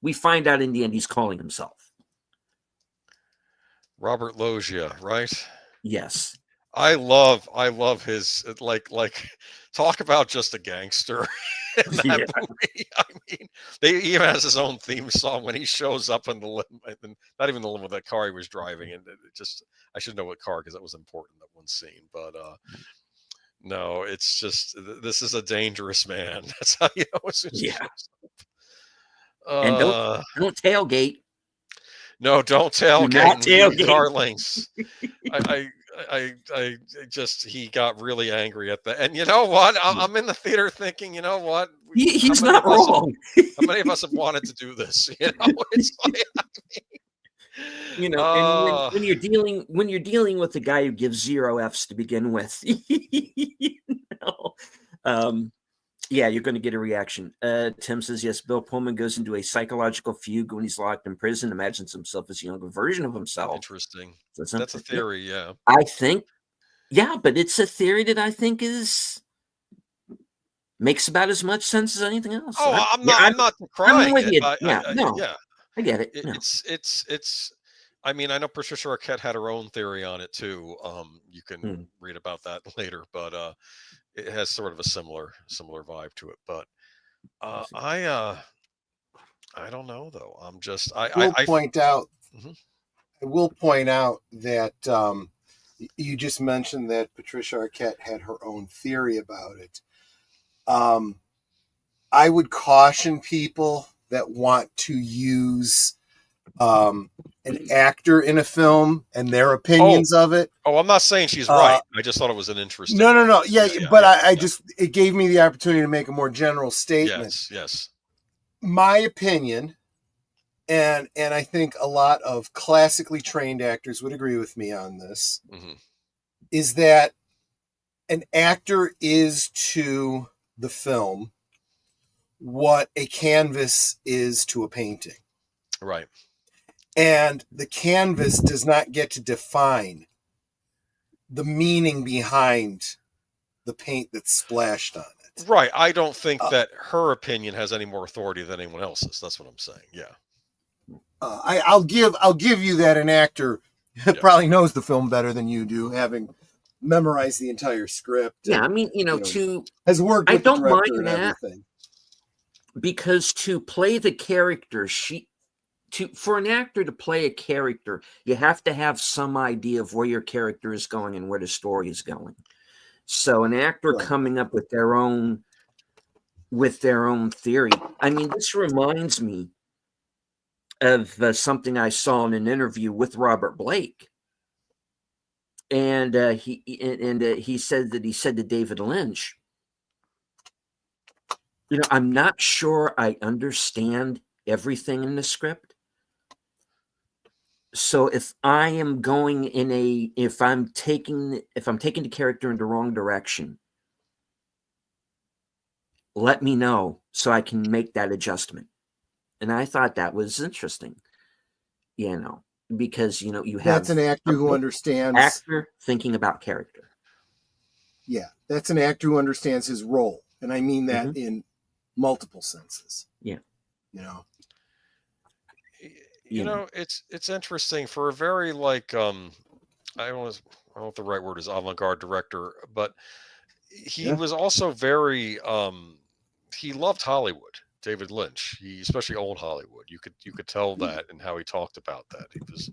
[SPEAKER 1] We find out in the end he's calling himself
[SPEAKER 4] Robert Loggia, right?
[SPEAKER 1] Yes.
[SPEAKER 4] I love his like talk about just a gangster. in that movie. I mean, he even has his own theme song when he shows up in the limo, not even the limo, that car he was driving, and it just, I should know what car because that was important, that one scene. But no, it's just, this is a dangerous man. That's how you know as soon as he
[SPEAKER 1] Yeah.
[SPEAKER 4] shows up.
[SPEAKER 1] And don't tailgate.
[SPEAKER 4] No, don't
[SPEAKER 1] Do
[SPEAKER 4] tailgate
[SPEAKER 1] not
[SPEAKER 4] and
[SPEAKER 1] tailgate.
[SPEAKER 4] car links. I just, he got really angry at that. And you know what? I'm in the theater thinking, you know what?
[SPEAKER 1] He's not wrong.
[SPEAKER 4] How many of us have wanted to do this? You know, it's like, I mean,
[SPEAKER 1] You know, and when you're dealing with a guy who gives 0 Fs to begin with, you know, yeah, you're going to get a reaction. Tim says, yes, Bill Pullman goes into a psychological fugue when he's locked in prison, imagines himself as a younger version of himself.
[SPEAKER 4] Interesting.
[SPEAKER 1] So
[SPEAKER 4] That's a theory, yeah.
[SPEAKER 1] I think, yeah, but it's a theory that I think makes about as much sense as anything else.
[SPEAKER 4] Oh, I'm not crying.
[SPEAKER 1] I'm with you.
[SPEAKER 4] Yeah,
[SPEAKER 1] I get it.
[SPEAKER 4] It's. I mean, I know Patricia Arquette had her own theory on it too. You can read about that later, but it has sort of a similar vibe to it. But I don't know though. I'm just I will
[SPEAKER 2] point out.
[SPEAKER 4] Mhm.
[SPEAKER 2] I will point out that you just mentioned that Patricia Arquette had her own theory about it. I would caution people that want to use an actor in a film and their opinions of it.
[SPEAKER 4] Oh, I'm not saying she's right. I just thought it was an interesting.
[SPEAKER 2] No. Yeah, but I just, it gave me the opportunity to make a more general statement.
[SPEAKER 4] Yes.
[SPEAKER 2] My opinion, and I think a lot of classically trained actors would agree with me on this, is that an actor is to the film what a canvas is to a painting.
[SPEAKER 4] Right.
[SPEAKER 2] And the canvas does not get to define the meaning behind the paint that's splashed on it.
[SPEAKER 4] Right. I don't think that her opinion has any more authority than anyone else's. That's what I'm saying. Yeah.
[SPEAKER 2] I'll give you that an actor probably knows the film better than you do, having memorized the entire script.
[SPEAKER 1] Yeah, I mean,
[SPEAKER 2] has worked with the director and everything.
[SPEAKER 1] Because to play the character, for an actor to play a character, you have to have some idea of where your character is going and where the story is going. So an actor coming up with their own theory. I mean, this reminds me of something I saw in an interview with Robert Blake. And he said to David Lynch, I'm not sure I understand everything in the script. So if I'm taking the character in the wrong direction, let me know so I can make that adjustment. And I thought that was interesting, because you have
[SPEAKER 2] that's an actor who understands
[SPEAKER 1] actor thinking about character. Yeah,
[SPEAKER 2] that's an actor who understands his role, and I mean that in multiple senses.
[SPEAKER 1] Yeah,
[SPEAKER 4] it's interesting for a very I don't know what the right word is, avant-garde director, but he was also very he loved Hollywood. David Lynch, especially old Hollywood. You could tell that in how he talked about that. He was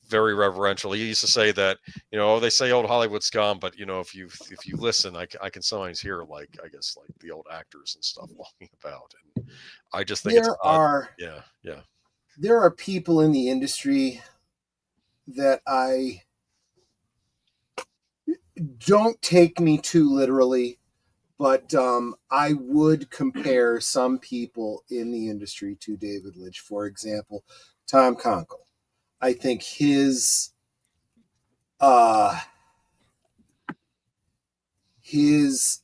[SPEAKER 4] very reverential. He used to say that, they say old Hollywood's gone, but if you listen, I can sometimes hear like the old actors and stuff walking about. And I just think there
[SPEAKER 2] are people in the industry that I don't take me too literally. But I would compare some people in the industry to David Lynch. For example, Tom Conkle. I think his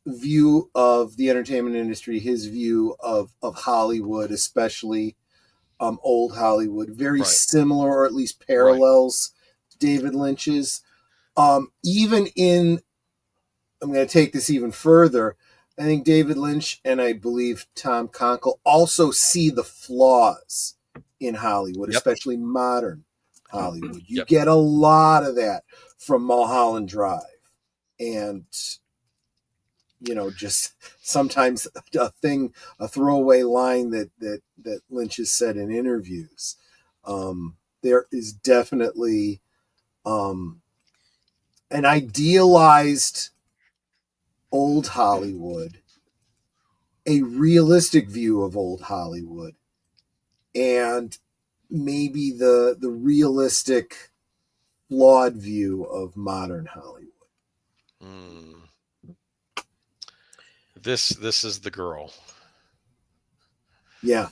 [SPEAKER 2] view of the entertainment industry, his view of Hollywood, especially old Hollywood, very similar, or at least parallels David Lynch's. Even in, I'm going to take this even further. I think David Lynch and I believe Tom Conkle also see the flaws in Hollywood, especially modern Hollywood. You get a lot of that from Mulholland Drive. And, just sometimes a throwaway line that Lynch has said in interviews. There is definitely an idealized old Hollywood, a realistic view of old Hollywood, and maybe the realistic, flawed view of modern Hollywood.
[SPEAKER 4] This is the girl.
[SPEAKER 2] Yeah.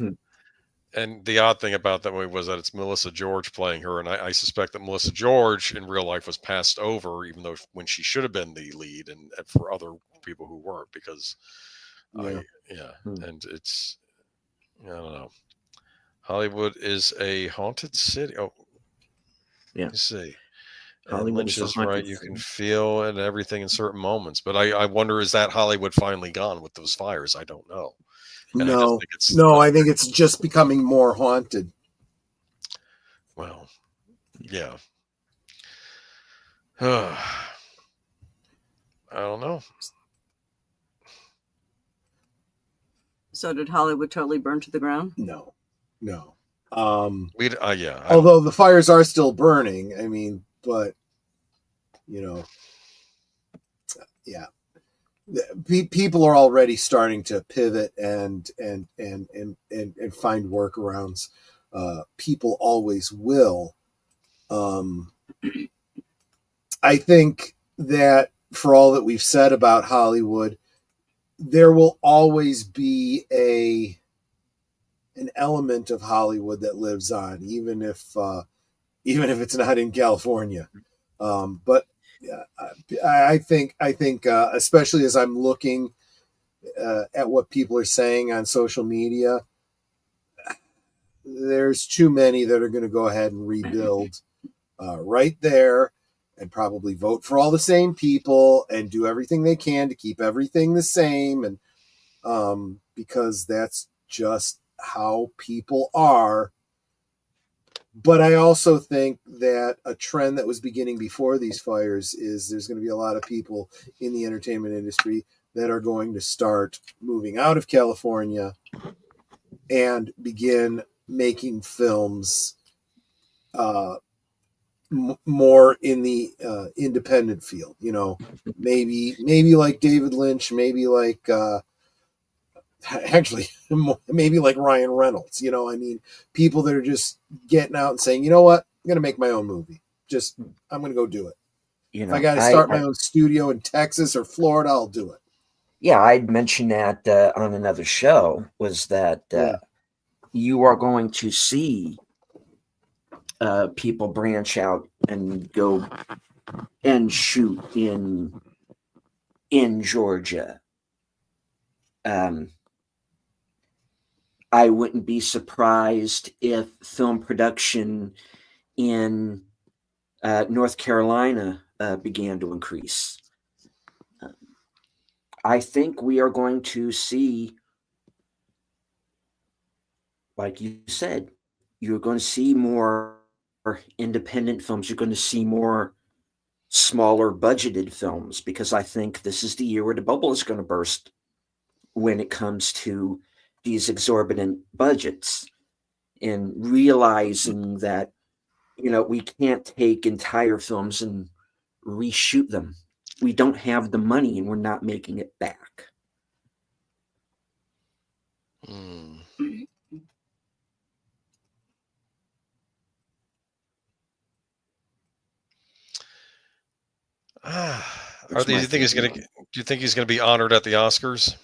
[SPEAKER 4] And the odd thing about that movie was that it's Melissa George playing her, and I suspect that Melissa George in real life was passed over, even though when she should have been the lead, and for other people who weren't, because and it's, I don't know. Hollywood is a haunted city. Oh,
[SPEAKER 1] Yeah.
[SPEAKER 4] you see.
[SPEAKER 1] Hollywood
[SPEAKER 4] Lynch
[SPEAKER 1] is a
[SPEAKER 4] is
[SPEAKER 1] haunted
[SPEAKER 4] right. You
[SPEAKER 1] city.
[SPEAKER 4] can feel and everything in certain moments, but I wonder, is that Hollywood finally gone with those fires? I don't know. And I just think it's
[SPEAKER 2] I think it's just becoming more haunted.
[SPEAKER 4] Well, yeah. I don't know.
[SPEAKER 3] So did Hollywood totally burn to the ground?
[SPEAKER 2] No.
[SPEAKER 4] Yeah.
[SPEAKER 2] Although the fires are still burning, I mean, but yeah, people are already starting to pivot and find workarounds. People always will. I think that for all that we've said about Hollywood, there will always be an element of Hollywood that lives on, even if it's not in California. But I think especially as I'm looking at what people are saying on social media, there's too many that are going to go ahead and rebuild right there, and probably vote for all the same people and do everything they can to keep everything the same, and because that's just how people are. But I also think that a trend that was beginning before these fires is there's going to be a lot of people in the entertainment industry that are going to start moving out of California and begin making films more in the independent field. Maybe like David Lynch, maybe like actually maybe like Ryan Reynolds. I mean, people that are just getting out and saying, you know what, I'm going to make my own movie. I'm going to go do it. If I got to start my own studio in Texas or Florida, I'll do it.
[SPEAKER 1] Yeah, I'd mentioned that on another show, was that you are going to see people branch out and go and shoot in Georgia. I wouldn't be surprised if film production in North Carolina began to increase. I think we are going to see, like you said, you're going to see more independent films. You're going to see more smaller budgeted films, because I think this is the year where the bubble is going to burst when it comes to these exorbitant budgets, and realizing that, we can't take entire films and reshoot them. We don't have the money and we're not making it back.
[SPEAKER 4] Do you think he's going to be honored at the Oscars?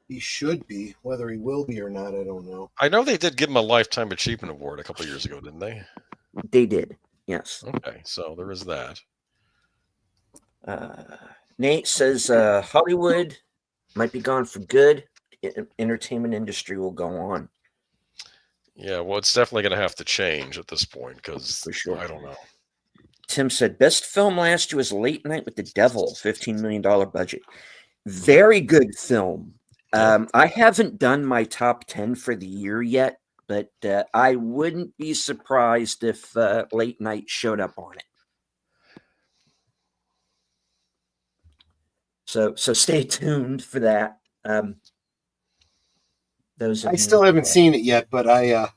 [SPEAKER 2] He should be. Whether he will be or not, I don't know.
[SPEAKER 4] I know they did give him a Lifetime Achievement Award a couple of years ago, didn't they?
[SPEAKER 1] They did, yes.
[SPEAKER 4] Okay, so there is that.
[SPEAKER 1] Nate says Hollywood might be gone for good. Entertainment industry will go on.
[SPEAKER 4] Yeah, well, it's definitely going to have to change at this point, because
[SPEAKER 1] for sure.
[SPEAKER 4] I don't know.
[SPEAKER 1] Tim said best film last year was Late Night with the Devil, $15 million budget. Very good film. I haven't done my top 10 for the year yet, but I wouldn't be surprised if Late Night showed up on it. So stay tuned for that. Those of
[SPEAKER 2] I
[SPEAKER 1] you
[SPEAKER 2] still haven't seen it yet, but I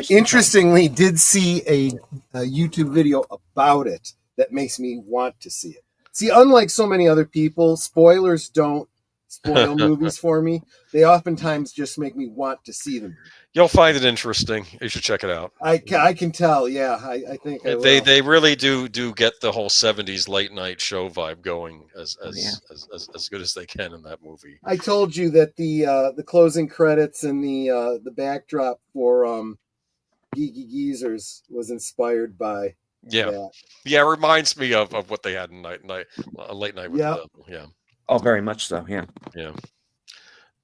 [SPEAKER 2] interestingly did see a YouTube video about it that makes me want to see it. See, unlike so many other people, spoilers don't spoil movies for me. They oftentimes just make me want to see them.
[SPEAKER 4] You'll find it interesting. You should check it out.
[SPEAKER 2] I can tell. Yeah, I think I will.
[SPEAKER 4] They really do get the whole 70s late night show vibe going as good as they can in that movie.
[SPEAKER 2] I told you that the closing credits and the backdrop for Geeky Geezers was inspired by that.
[SPEAKER 4] Yeah, it reminds me of what they had in late night with the devil. Yeah.
[SPEAKER 1] Oh, very much so. Yeah.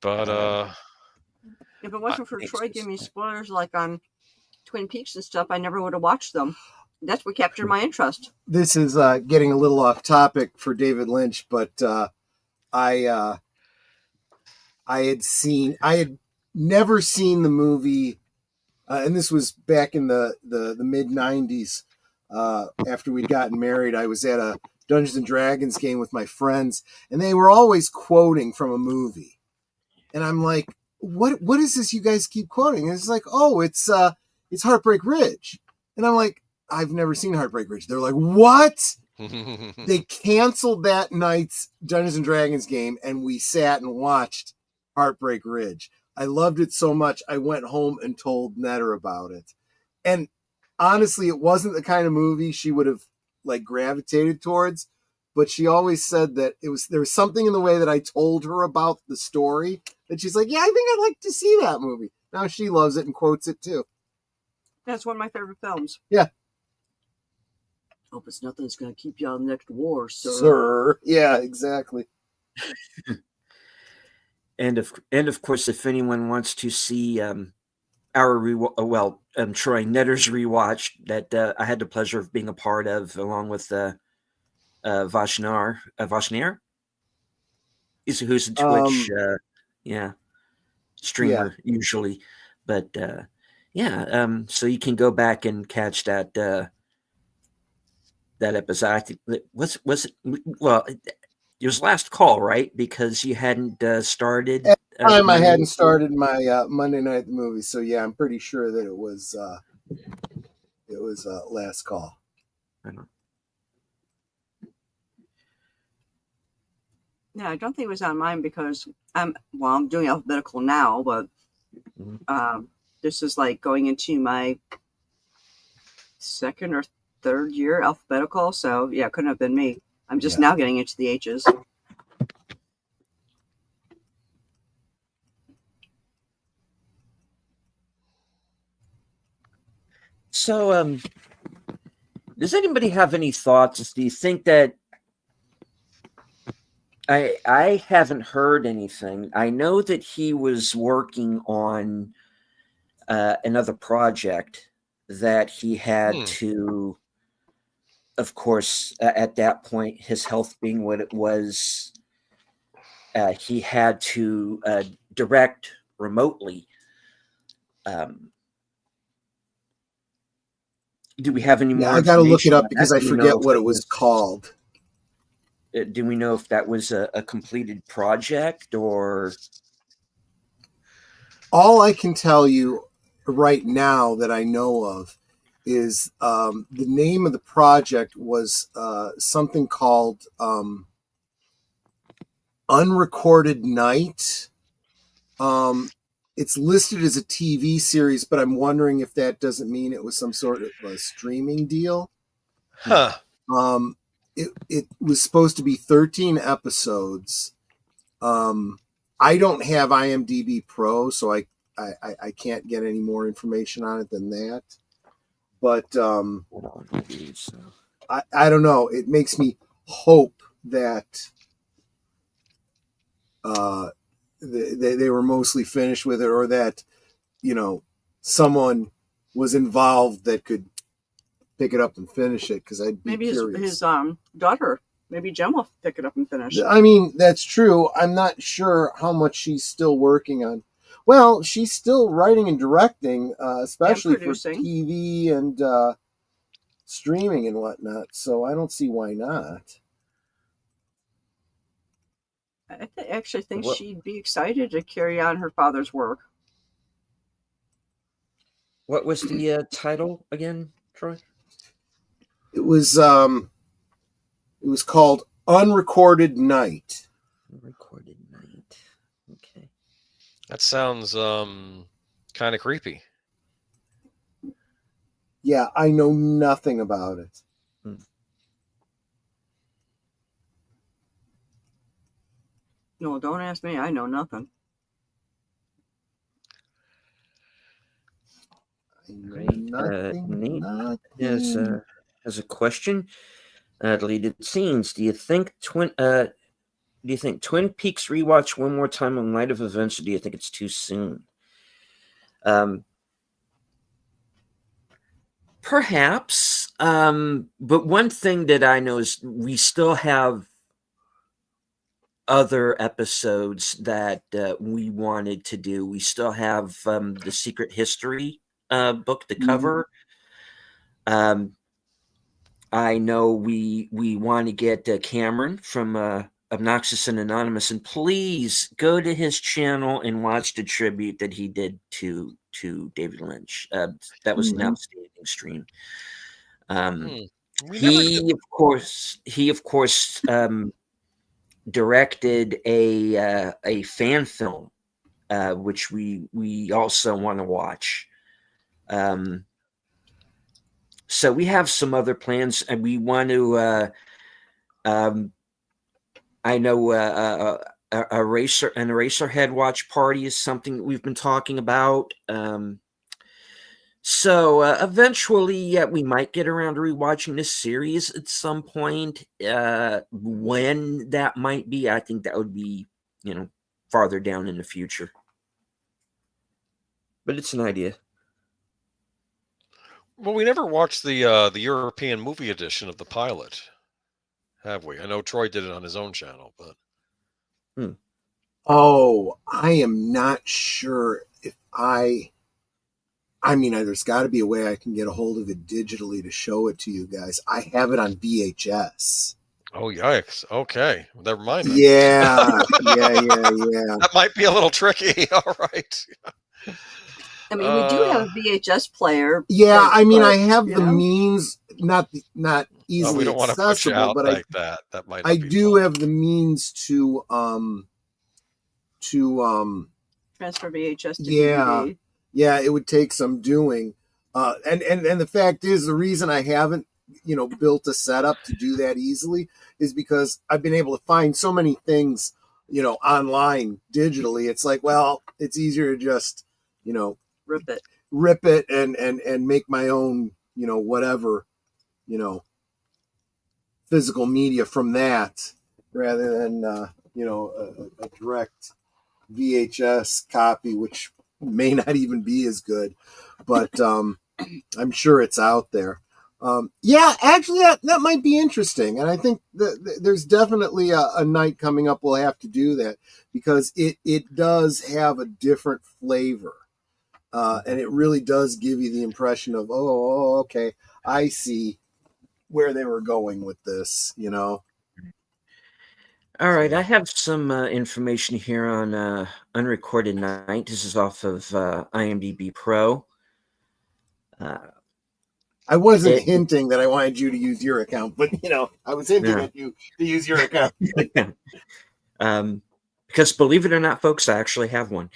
[SPEAKER 4] But
[SPEAKER 3] if it wasn't for Troy giving me spoilers like on Twin Peaks and stuff, I never would have watched them. That's what captured my interest.
[SPEAKER 2] This is getting a little off topic for David Lynch, but I had never seen the movie, and this was back in the mid '90s. After we'd gotten married, I was at a Dungeons and Dragons game with my friends, and they were always quoting from a movie, and I'm like, what is this you guys keep quoting? And it's like, oh, it's Heartbreak Ridge. And I'm like, I've never seen Heartbreak Ridge. They're like, what? They canceled that night's Dungeons and Dragons game, and we sat and watched Heartbreak Ridge. I loved it so much, I went home and told Netter about it. And honestly, it wasn't the kind of movie she would have like gravitated towards, but she always said that there was something in the way that I told her about the story that she's like, yeah, I think I'd like to see that movie. Now she loves it and quotes it too.
[SPEAKER 3] That's one of my favorite films.
[SPEAKER 2] Yeah.
[SPEAKER 3] Hope it's nothing that's going to keep you out of the next war,
[SPEAKER 2] sir. Yeah, exactly.
[SPEAKER 1] And of course, if anyone wants to see Troy Netter's rewatch that I had the pleasure of being a part of, along with Vashnar, who's a Twitch streamer usually, but so you can go back and catch that episode. I think it was last call, right? Because you hadn't started.
[SPEAKER 2] At the time, I hadn't started my Monday Night the Movie, so yeah, I'm pretty sure that it was last call.
[SPEAKER 1] I know.
[SPEAKER 3] Yeah, I don't think it was on mine because I'm doing alphabetical now, but this is like going into my second or third year alphabetical, so yeah, it couldn't have been me. I'm just now getting into the H's.
[SPEAKER 1] So, does anybody have any thoughts? Do you think that I haven't heard anything. I know that he was working on another project that he had to, of course, at that point, his health being what it was, he had to direct remotely. Do we have any more?
[SPEAKER 2] I got to look it up because I forget what it was called.
[SPEAKER 1] Do we know if that was a completed project or?
[SPEAKER 2] All I can tell you right now that I know of is the name of the project was something called Unrecorded Night. It's listed as a TV series, but I'm wondering if that doesn't mean it was some sort of a streaming deal.
[SPEAKER 4] Huh.
[SPEAKER 2] It was supposed to be 13 episodes. I don't have IMDb Pro, so I can't get any more information on it than that. But I don't know. It makes me hope that they were mostly finished with it, or that someone was involved that could pick it up and finish it, because I'd be curious.
[SPEAKER 3] His daughter, maybe Jem will pick it up and finish.
[SPEAKER 2] I mean, that's true. I'm not sure how much she's still working on. Well, she's still writing and directing, especially for TV and streaming and whatnot. So I don't see why not.
[SPEAKER 3] actually think
[SPEAKER 1] What-
[SPEAKER 3] she'd be excited to carry on her father's work.
[SPEAKER 1] What was the title again, Troy?
[SPEAKER 2] It was called Unrecorded Night.
[SPEAKER 1] Recorded Night. Okay.
[SPEAKER 4] That sounds kind of creepy.
[SPEAKER 2] Yeah, I know nothing about it.
[SPEAKER 3] No, don't ask me. I know nothing.
[SPEAKER 2] I know
[SPEAKER 1] Right. Nate
[SPEAKER 2] nothing.
[SPEAKER 1] has a question. Deleted scenes. Do you think Twin Peaks rewatch one more time in light of events, or do you think it's too soon? Perhaps. But one thing that I know is we still have other episodes that we wanted to do. We still have the Secret History book to cover. I know we want to get Cameron from Obnoxious and Anonymous, and please go to his channel and watch the tribute that he did to David Lynch. That was an outstanding stream. He of course directed a fan film, which we also want to watch. So we have some other plans, and we want to. I know an Eraserhead watch party is something that we've been talking about. So eventually, we might get around to rewatching this series at some point. When that might be, I think that would be, farther down in the future. But it's an idea.
[SPEAKER 4] Well, we never watched the European movie edition of the pilot, have we? I know Troy did it on his own channel, but
[SPEAKER 2] Oh, I am not sure if I mean, there's got to be a way I can get a hold of it digitally to show it to you guys. I have it on VHS.
[SPEAKER 4] oh yikes! Okay, never mind then.
[SPEAKER 2] Yeah.
[SPEAKER 4] That might be a little tricky. All right.
[SPEAKER 3] I mean, we do have a VHS player.
[SPEAKER 2] Yeah, I mean,
[SPEAKER 3] but,
[SPEAKER 2] I have
[SPEAKER 3] you
[SPEAKER 2] the
[SPEAKER 3] know.
[SPEAKER 2] means, not
[SPEAKER 4] Oh,
[SPEAKER 2] easily
[SPEAKER 4] we don't want to put you
[SPEAKER 2] accessible,
[SPEAKER 4] out
[SPEAKER 2] but
[SPEAKER 4] like that. That might. Not
[SPEAKER 2] I
[SPEAKER 4] be
[SPEAKER 2] do
[SPEAKER 4] fun.
[SPEAKER 2] have the means to
[SPEAKER 3] Transfer VHS to
[SPEAKER 2] yeah.
[SPEAKER 3] DVD.
[SPEAKER 2] Yeah, it would take some doing. And the fact is, the reason I haven't, built a setup to do that easily is because I've been able to find so many things, online digitally. It's like, well, it's easier to just, rip it and make my own, whatever, physical media from that rather than, a direct VHS copy, which may not even be as good, but I'm sure it's out there. Yeah, actually, that might be interesting, and I think that there's definitely a night coming up we'll have to do that, because it does have a different flavor, and it really does give you the impression of, oh, okay, I see where they were going with this,
[SPEAKER 1] All right, I have some information here on Unrecorded Night. This is off of IMDb Pro.
[SPEAKER 2] I wasn't hinting that I wanted you to use your account, but I was hinting at you to use your account.
[SPEAKER 1] Because believe it or not, folks, I actually have one.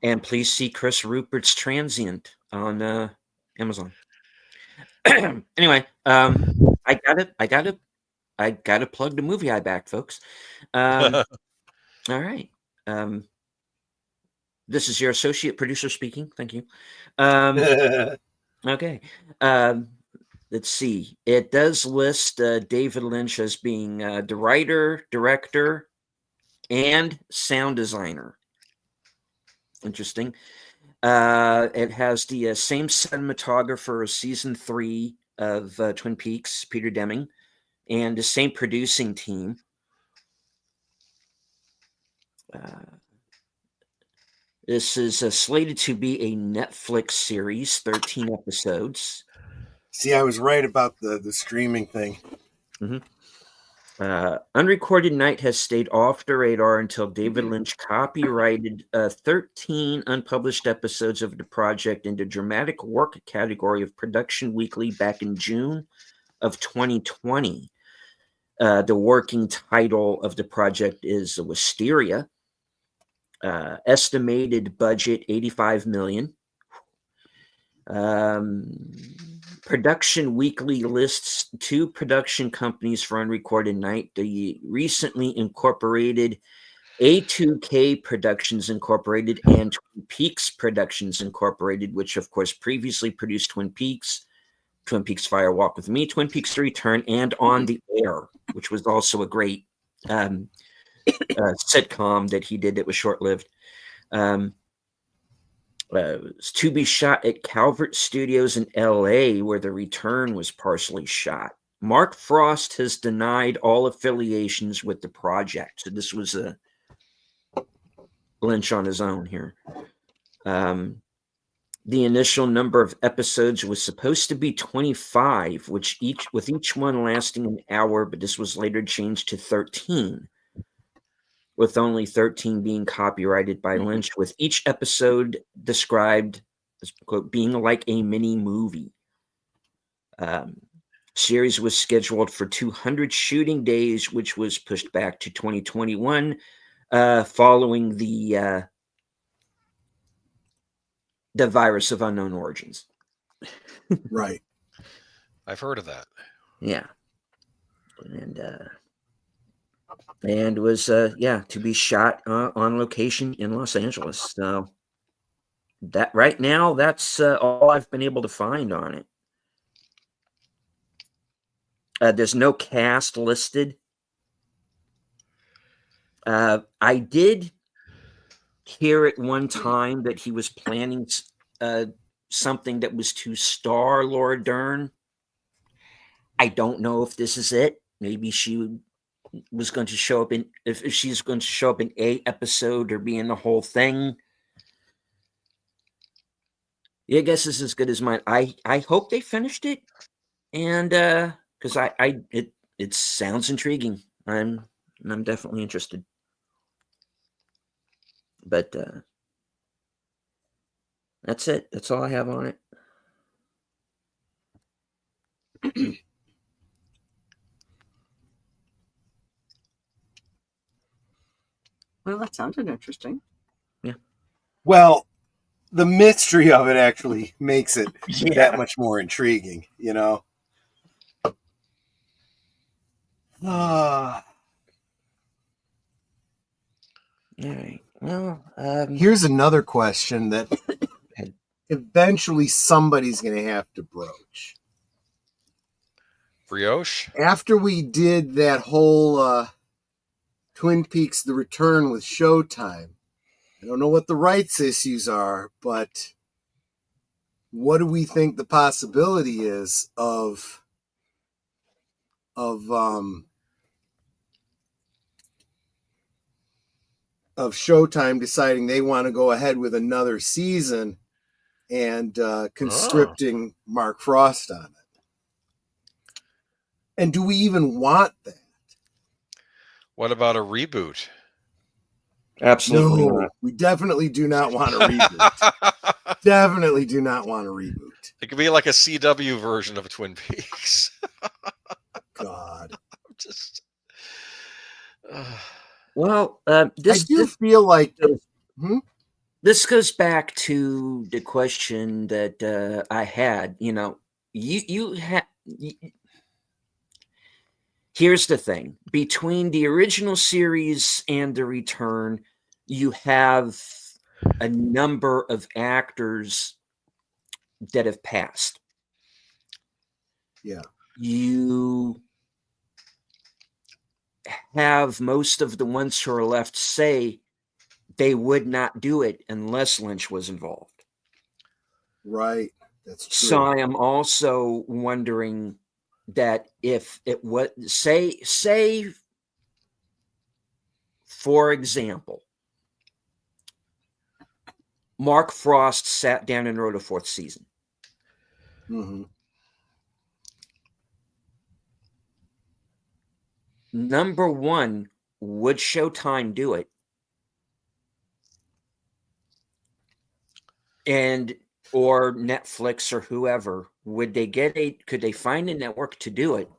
[SPEAKER 1] And please see Chris Rupert's Transient on Amazon. Anyway, I gotta plug the movie I backed, folks. All right. This is your associate producer speaking. Thank you. Okay. Let's see. It does list David Lynch as being the writer, director, and sound designer. Interesting. It has the same cinematographer as season 3 of Twin Peaks, Peter Deming, and the same producing team. This is slated to be a Netflix series, 13 episodes.
[SPEAKER 2] See, I was right about the streaming thing.
[SPEAKER 1] Unrecorded Night has stayed off the radar until David Lynch copyrighted 13 unpublished episodes of the project in the dramatic work category of Production Weekly back in June of 2020. The working title of the project is Wisteria. Estimated budget $85 million. Production Weekly lists 2 production companies for Unrecorded Night. The recently incorporated A2K Productions Incorporated and Twin Peaks Productions Incorporated, which of course previously produced Twin Peaks Fire Walk with Me, Twin Peaks The Return, and On the Air, which was also a great sitcom that he did that was short-lived. Was to be shot at Calvert Studios in LA, where The Return was partially shot. Mark Frost has denied all affiliations with the project. So this was a Lynch on his own here. The initial number of episodes was supposed to be 25, with each one lasting an hour, but this was later changed to 13. With only 13 being copyrighted by Lynch, with each episode described as, quote, being like a mini movie. Series was scheduled for 200 shooting days, which was pushed back to 2021 following the virus of unknown origins.
[SPEAKER 2] Right.
[SPEAKER 4] I've heard of that.
[SPEAKER 1] Yeah. And was to be shot on location in Los Angeles. So that right now, that's all I've been able to find on it. There's no cast listed. I did hear at one time that he was planning something that was to star Laura Dern. I don't know if this is it. Maybe she was going to show up in, if she's going to show up in a episode or be in the whole thing. Your guess is as good as mine. I hope they finished it, and because it sounds intriguing. I'm definitely interested. But that's it. That's all I have on it.
[SPEAKER 3] Well, that sounded interesting.
[SPEAKER 1] Yeah.
[SPEAKER 2] Well, the mystery of it actually makes it
[SPEAKER 1] Yeah.
[SPEAKER 2] that much more intriguing, you know?
[SPEAKER 1] All right. Well,
[SPEAKER 2] Here's another question that eventually somebody's going to have to broach.
[SPEAKER 4] Brioche?
[SPEAKER 2] After we did that whole Twin Peaks The Return with Showtime, I don't know what the rights issues are, but what do we think the possibility is of Showtime deciding they want to go ahead with another season and conscripting Mark Frost on it? And do we even want that?
[SPEAKER 4] What about a reboot?
[SPEAKER 1] absolutely
[SPEAKER 2] No,
[SPEAKER 1] not.
[SPEAKER 2] we definitely do not want a reboot. Definitely do not want a reboot.
[SPEAKER 4] It could be like a CW version of Twin Peaks.
[SPEAKER 2] God.
[SPEAKER 4] Just.
[SPEAKER 1] Well,
[SPEAKER 2] I do feel like...
[SPEAKER 1] This goes back to the question that I had. You know, you have. Here's the thing: between the original series and The Return, you have a number of actors that have passed.
[SPEAKER 2] Yeah.
[SPEAKER 1] You have most of the ones who are left say they would not do it unless Lynch was involved.
[SPEAKER 2] Right. That's true.
[SPEAKER 1] So I am also wondering that if it was, say, for example, Mark Frost sat down and wrote a 4th season.
[SPEAKER 2] Mm-hmm.
[SPEAKER 1] Number one, would Showtime do it? And or Netflix or whoever, would they could they find a network to do it?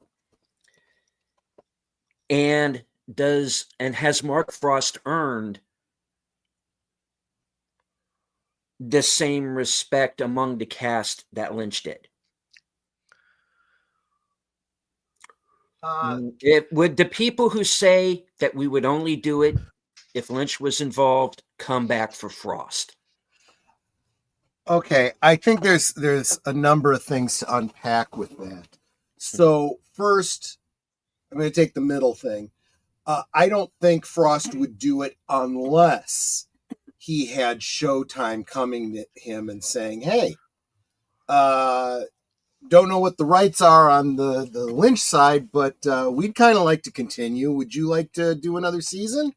[SPEAKER 1] And has Mark Frost earned the same respect among the cast that Lynch did? Would the people who say that we would only do it if Lynch was involved come back for Frost?
[SPEAKER 2] Okay, I think there's a number of things to unpack with that. So first, I'm going to take the middle thing. I don't think Frost would do it unless he had Showtime coming to him and saying, "Hey, don't know what the rights are on the Lynch side, but we'd kind of like to continue. Would you like to do another season?"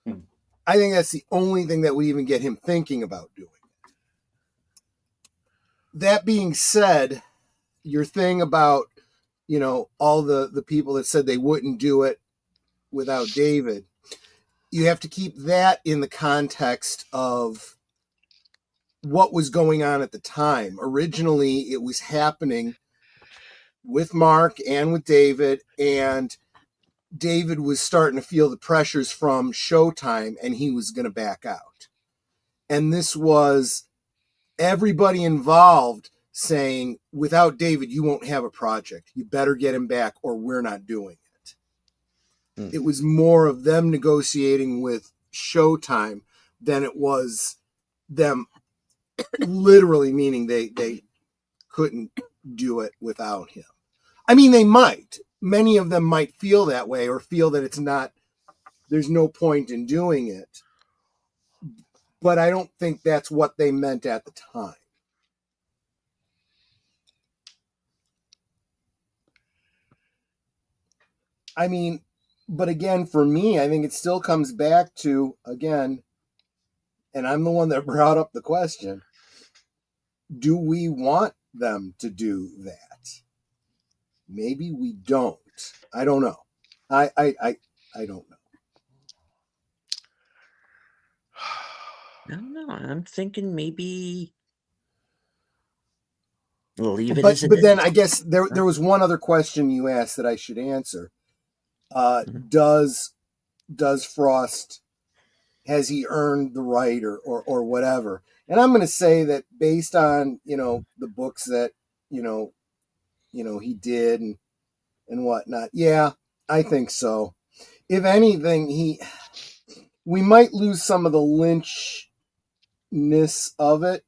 [SPEAKER 2] I think that's the only thing that would even get him thinking about doing. That being said, your thing about, all the people that said they wouldn't do it without David, you have to keep that in the context of what was going on at the time. Originally, it was happening with Mark and with David, and David was starting to feel the pressures from Showtime, and he was going to back out. And this was everybody involved saying, without David, you won't have a project. You better get him back or we're not doing it. It was more of them negotiating with Showtime than it was them literally meaning they couldn't do it without him. I mean, they might. Many of them might feel that way or feel that there's no point in doing it. But I don't think that's what they meant at the time. I mean, but again, for me, I think it still comes back to, again, and I'm the one that brought up the question, do we want them to do that? Maybe we don't. I don't know. I don't know.
[SPEAKER 1] I don't know. I'm thinking maybe leave it
[SPEAKER 2] But
[SPEAKER 1] as it
[SPEAKER 2] but then
[SPEAKER 1] is.
[SPEAKER 2] I guess there was one other question you asked that I should answer. Does Frost, has he earned the right or whatever? And I'm going to say that based on the books that he did and whatnot. Yeah, I think so. If anything, we might lose some of the Lynchness of it,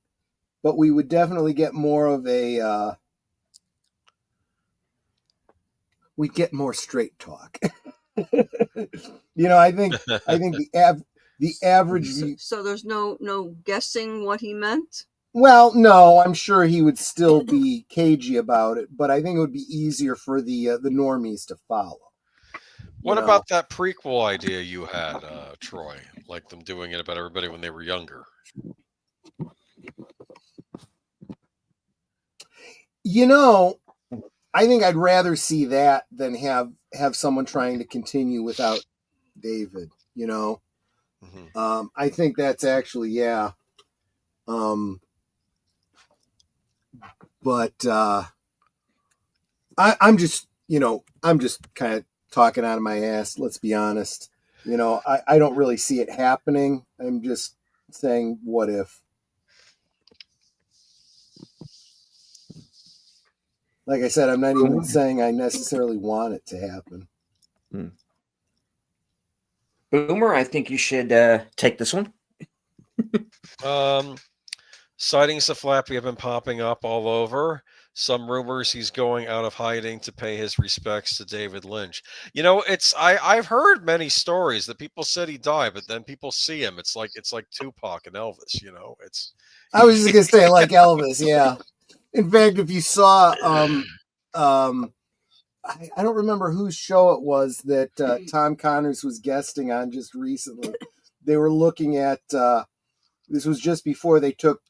[SPEAKER 2] but we would definitely get more of a. We'd get more straight talk. I think the average view.
[SPEAKER 3] So there's no guessing what he meant.
[SPEAKER 2] Well, no, I'm sure he would still be cagey about it, but I think it would be easier for the normies to follow.
[SPEAKER 4] What about that prequel idea you had, Troy? Like them doing it about everybody when they were younger?
[SPEAKER 2] I think I'd rather see that than have someone trying to continue without David. I think that's actually, yeah. But I'm just kind of talking out of my ass. Let's be honest. I don't really see it happening. I'm just saying, what if? Like I said, I'm not even saying I necessarily want it to happen.
[SPEAKER 1] Boomer, I think you should take this one.
[SPEAKER 4] Sightings of Flappy have been popping up all over. Some rumors he's going out of hiding to pay his respects to David Lynch. I've heard many stories that people said he died, but then people see him. It's like Tupac and Elvis.
[SPEAKER 2] I was just gonna say like Elvis, yeah. In fact, if you saw, I don't remember whose show it was that Tom Connors was guesting on just recently. They were looking at. This was just before they took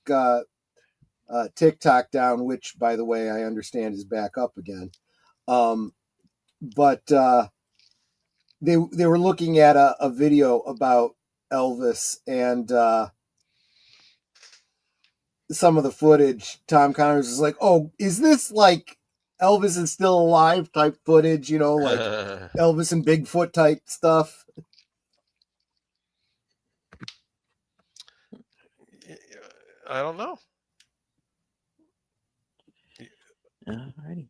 [SPEAKER 2] TikTok down, which, by the way, I understand is back up again. But they were looking at a video about Elvis, and some of the footage. Tom Connors is like, "Oh, is this like Elvis is still alive type footage? You know, like Elvis and Bigfoot type stuff."
[SPEAKER 4] I don't know.
[SPEAKER 1] Alrighty.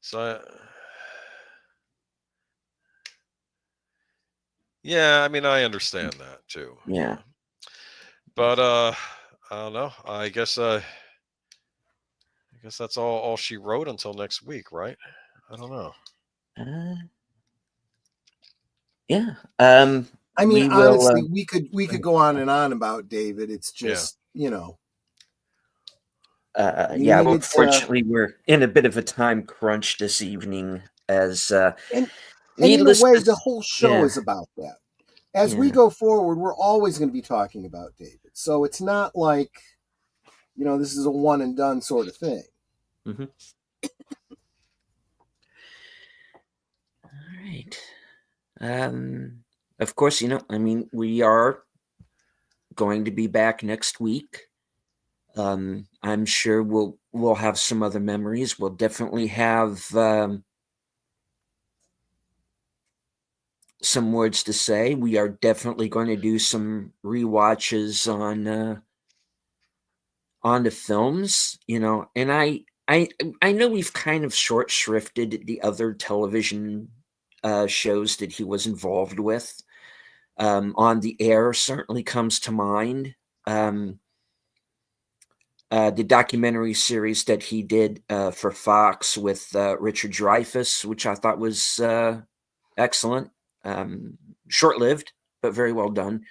[SPEAKER 4] So, yeah, I mean, I understand that too.
[SPEAKER 1] Yeah.
[SPEAKER 4] But I don't know. I guess that's all she wrote until next week, right? I don't know.
[SPEAKER 1] Yeah.
[SPEAKER 2] I mean,
[SPEAKER 1] we will.
[SPEAKER 2] honestly, we could go on and on about David. It's just, you know. I mean,
[SPEAKER 1] Yeah. Well,
[SPEAKER 2] it's
[SPEAKER 1] fortunately, we're in a bit of a time crunch this evening, as
[SPEAKER 2] and in a
[SPEAKER 1] needless
[SPEAKER 2] way,
[SPEAKER 1] to
[SPEAKER 2] the whole show
[SPEAKER 1] yeah,
[SPEAKER 2] is about that. As we
[SPEAKER 1] yeah.
[SPEAKER 2] go forward, we're always going to be talking about David. So it's not like, you know, this is a one and done sort of thing.
[SPEAKER 1] Mm-hmm. All right. Of course, you know, I mean, we are going to be back next week. I'm sure we'll have some other memories. We'll definitely have some words to say. We are definitely going to do some rewatches on the films, you know, and I know we've kind of short shrifted the other television shows that he was involved with. On the Air certainly comes to mind. The documentary series that he did for Fox with Richard Dreyfuss, which I thought was excellent, short-lived, but very well done.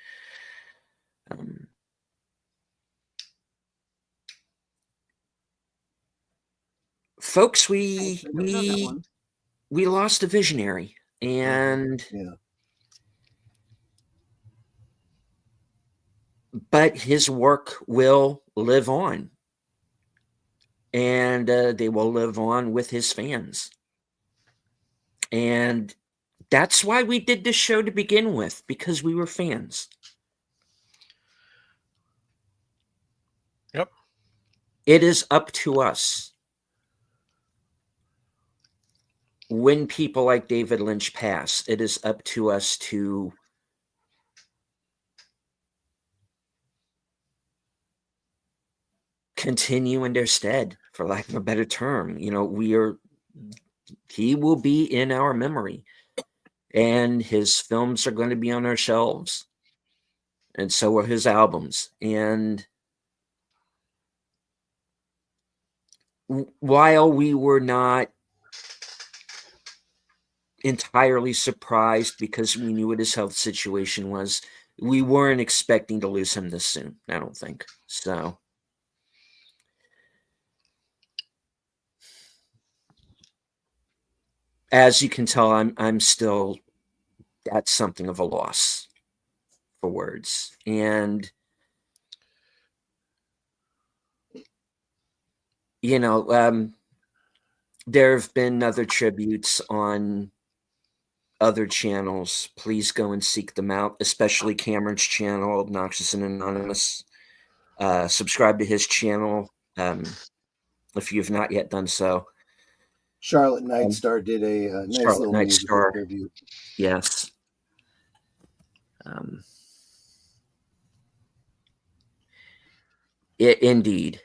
[SPEAKER 1] Folks, we lost a visionary, and
[SPEAKER 2] yeah,
[SPEAKER 1] but his work will live on, and they will live on with his fans, and that's why we did this show to begin with, because we were fans.
[SPEAKER 4] Yep.
[SPEAKER 1] It is up to us when people like David Lynch pass. It is up to us to continue in their stead, for lack of a better term. You know, he will be in our memory, and his films are going to be on our shelves, and so are his albums. And while we were not entirely surprised because we knew what his health situation was, we weren't expecting to lose him this soon, I don't think. So as you can tell, I'm still at something of a loss for words. And you know, there have been other tributes on other channels. Please go and seek them out, especially Cameron's channel, Obnoxious and Anonymous. Subscribe to his channel if you have not yet done so.
[SPEAKER 2] Charlotte Nightstar did a nice
[SPEAKER 1] Charlotte
[SPEAKER 2] little musical
[SPEAKER 1] Nightstar,
[SPEAKER 2] tribute.
[SPEAKER 1] yes. Indeed,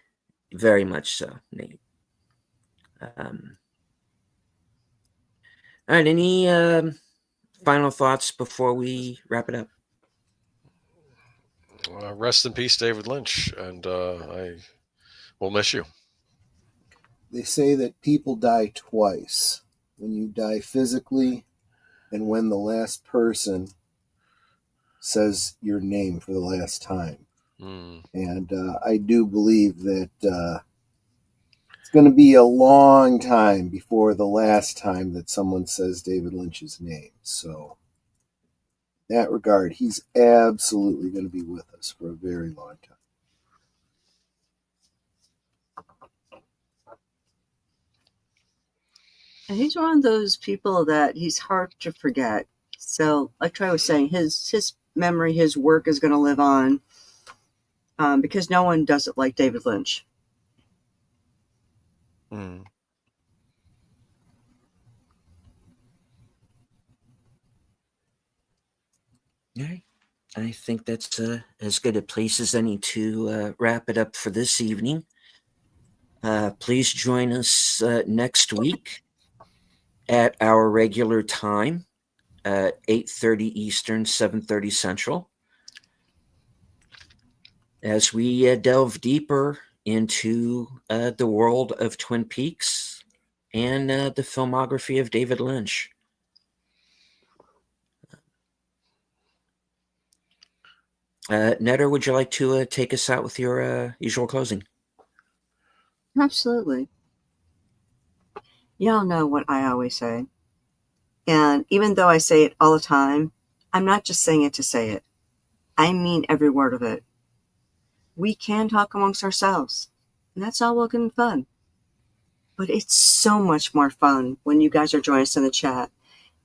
[SPEAKER 1] very much so, Nate. All right, any final thoughts before we wrap it up?
[SPEAKER 4] Rest in peace, David Lynch, and I will miss you.
[SPEAKER 2] They say that people die twice, when you die physically and when the last person says your name for the last time. And I do believe that it's going to be a long time before the last time that someone says David Lynch's name. So in that regard, he's absolutely going to be with us for a very long time.
[SPEAKER 3] And he's one of those people that he's hard to forget. So, like Troy was saying, his memory, his work is going to live on, because no one does it like David Lynch.
[SPEAKER 4] Mm.
[SPEAKER 1] All right. I think that's as good a place as any to wrap it up for this evening. Please join us next week at our regular time, 8:30 Eastern, 7:30 Central, as we delve deeper into the world of Twin Peaks and the filmography of David Lynch. Netter, would you like to take us out with your usual closing?
[SPEAKER 3] Absolutely. Y'all know what I always say. And even though I say it all the time, I'm not just saying it to say it. I mean every word of it. We can talk amongst ourselves, and that's all well good and fun. But it's so much more fun when you guys are joining us in the chat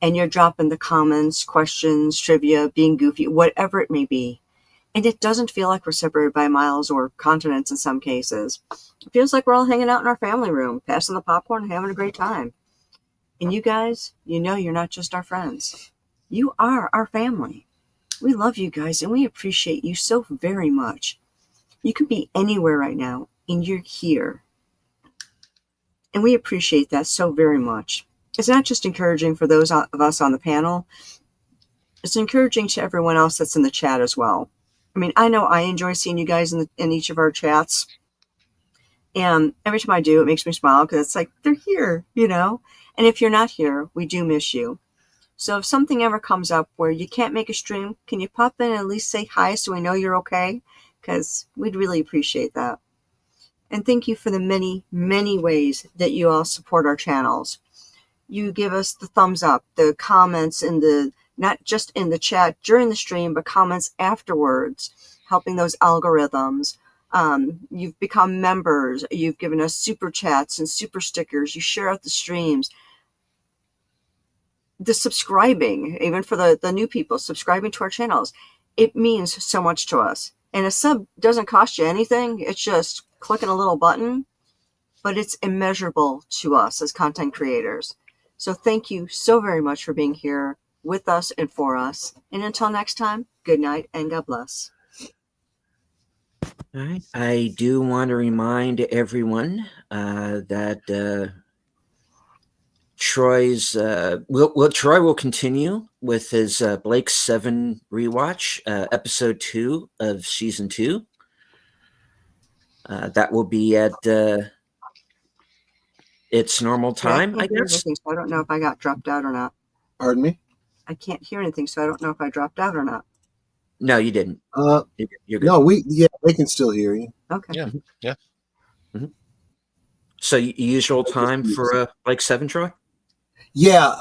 [SPEAKER 3] and you're dropping the comments, questions, trivia, being goofy, whatever it may be. And it doesn't feel like we're separated by miles or continents in some cases. It feels like we're all hanging out in our family room, passing the popcorn and having a great time. And you guys, you know you're not just our friends. You are our family. We love you guys and we appreciate you so very much. You could be anywhere right now and you're here. And we appreciate that so very much. It's not just encouraging for those of us on the panel, it's encouraging to everyone else that's in the chat as well. I mean, I know I enjoy seeing you guys in each of our chats. And every time I do, it makes me smile because it's like, they're here, you know? And if you're not here, we do miss you. So if something ever comes up where you can't make a stream, can you pop in and at least say hi so we know you're okay? Because we'd really appreciate that. And thank you for the many, many ways that you all support our channels. You give us the thumbs up, the comments in the, not just in the chat during the stream, but comments afterwards, helping those algorithms. You've become members. You've given us super chats and super stickers. You share out the streams. The subscribing, even for the new people, subscribing to our channels, it means so much to us. And a sub doesn't cost you anything. It's just clicking a little button, but it's immeasurable to us as content creators. So thank you so very much for being here with us and for us. And until next time, good night and God bless.
[SPEAKER 1] All right. I do want to remind everyone that Troy's Troy will continue with his Blake 7 rewatch, episode 2 of season 2. That will be at its normal time, I
[SPEAKER 3] can't hear
[SPEAKER 1] guess.
[SPEAKER 3] anything, so I don't know if I got dropped out or not.
[SPEAKER 2] Pardon me?
[SPEAKER 3] I can't hear anything, so I don't know if I dropped out or not.
[SPEAKER 1] No, you didn't. You're good.
[SPEAKER 2] No, they can still hear you.
[SPEAKER 3] Okay.
[SPEAKER 4] Yeah. Yeah.
[SPEAKER 1] Mm-hmm. So usual time for Blake 7, Troy?
[SPEAKER 2] Yeah.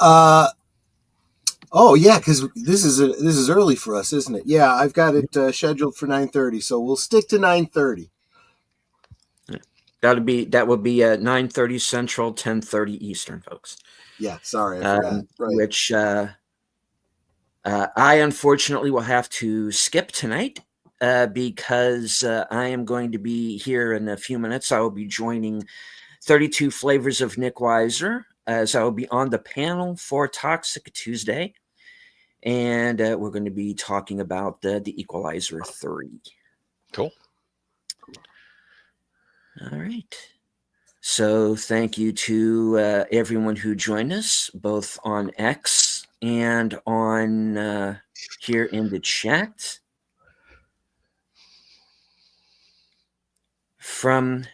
[SPEAKER 2] Oh yeah, because this is early for us, isn't it? Yeah, I've got it scheduled for 9:30, so we'll stick to 9:30.
[SPEAKER 1] That would be 9:30 Central, 10:30 Eastern, folks.
[SPEAKER 2] Yeah, sorry, I forgot. Right.
[SPEAKER 1] Which I unfortunately will have to skip tonight because I am going to be here in a few minutes. I will be joining 32 Flavors of Nick Weiser as I will be on the panel for Toxic Tuesday. And we're going to be talking about the Equalizer 3.
[SPEAKER 4] Cool.
[SPEAKER 1] All right. So thank you to everyone who joined us, both on X and on here in the chat. From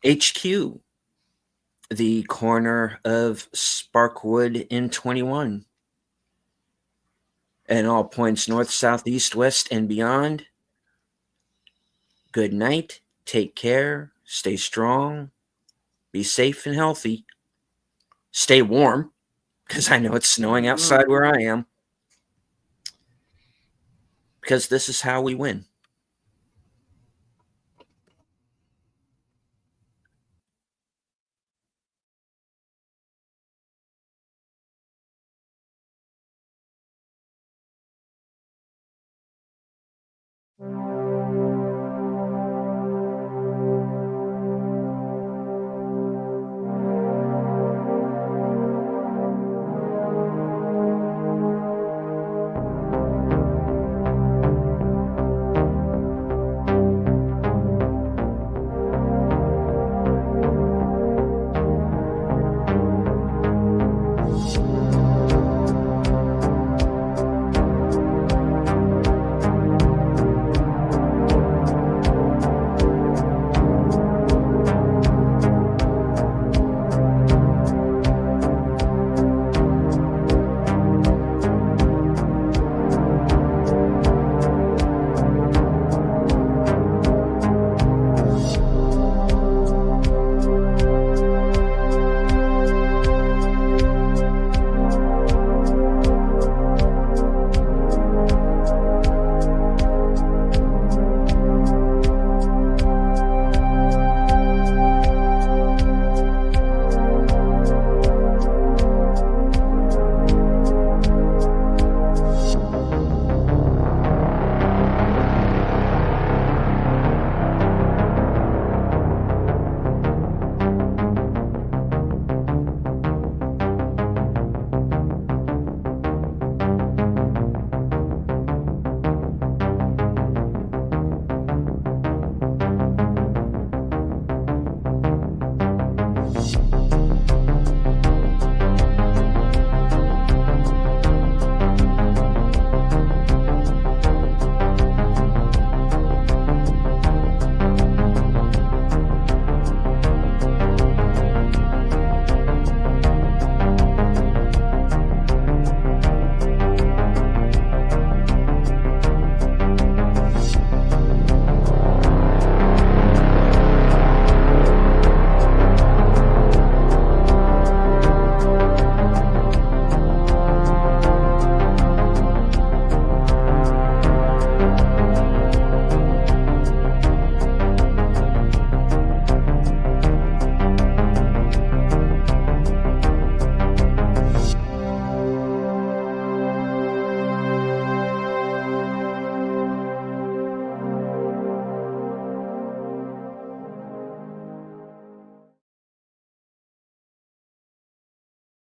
[SPEAKER 1] HQ, the corner of Sparkwood in 21, and all points north, south, east, west, and beyond. Good night. Take care. Stay strong. Be safe and healthy. Stay warm, because I know it's snowing outside where I am. Because this is how we win.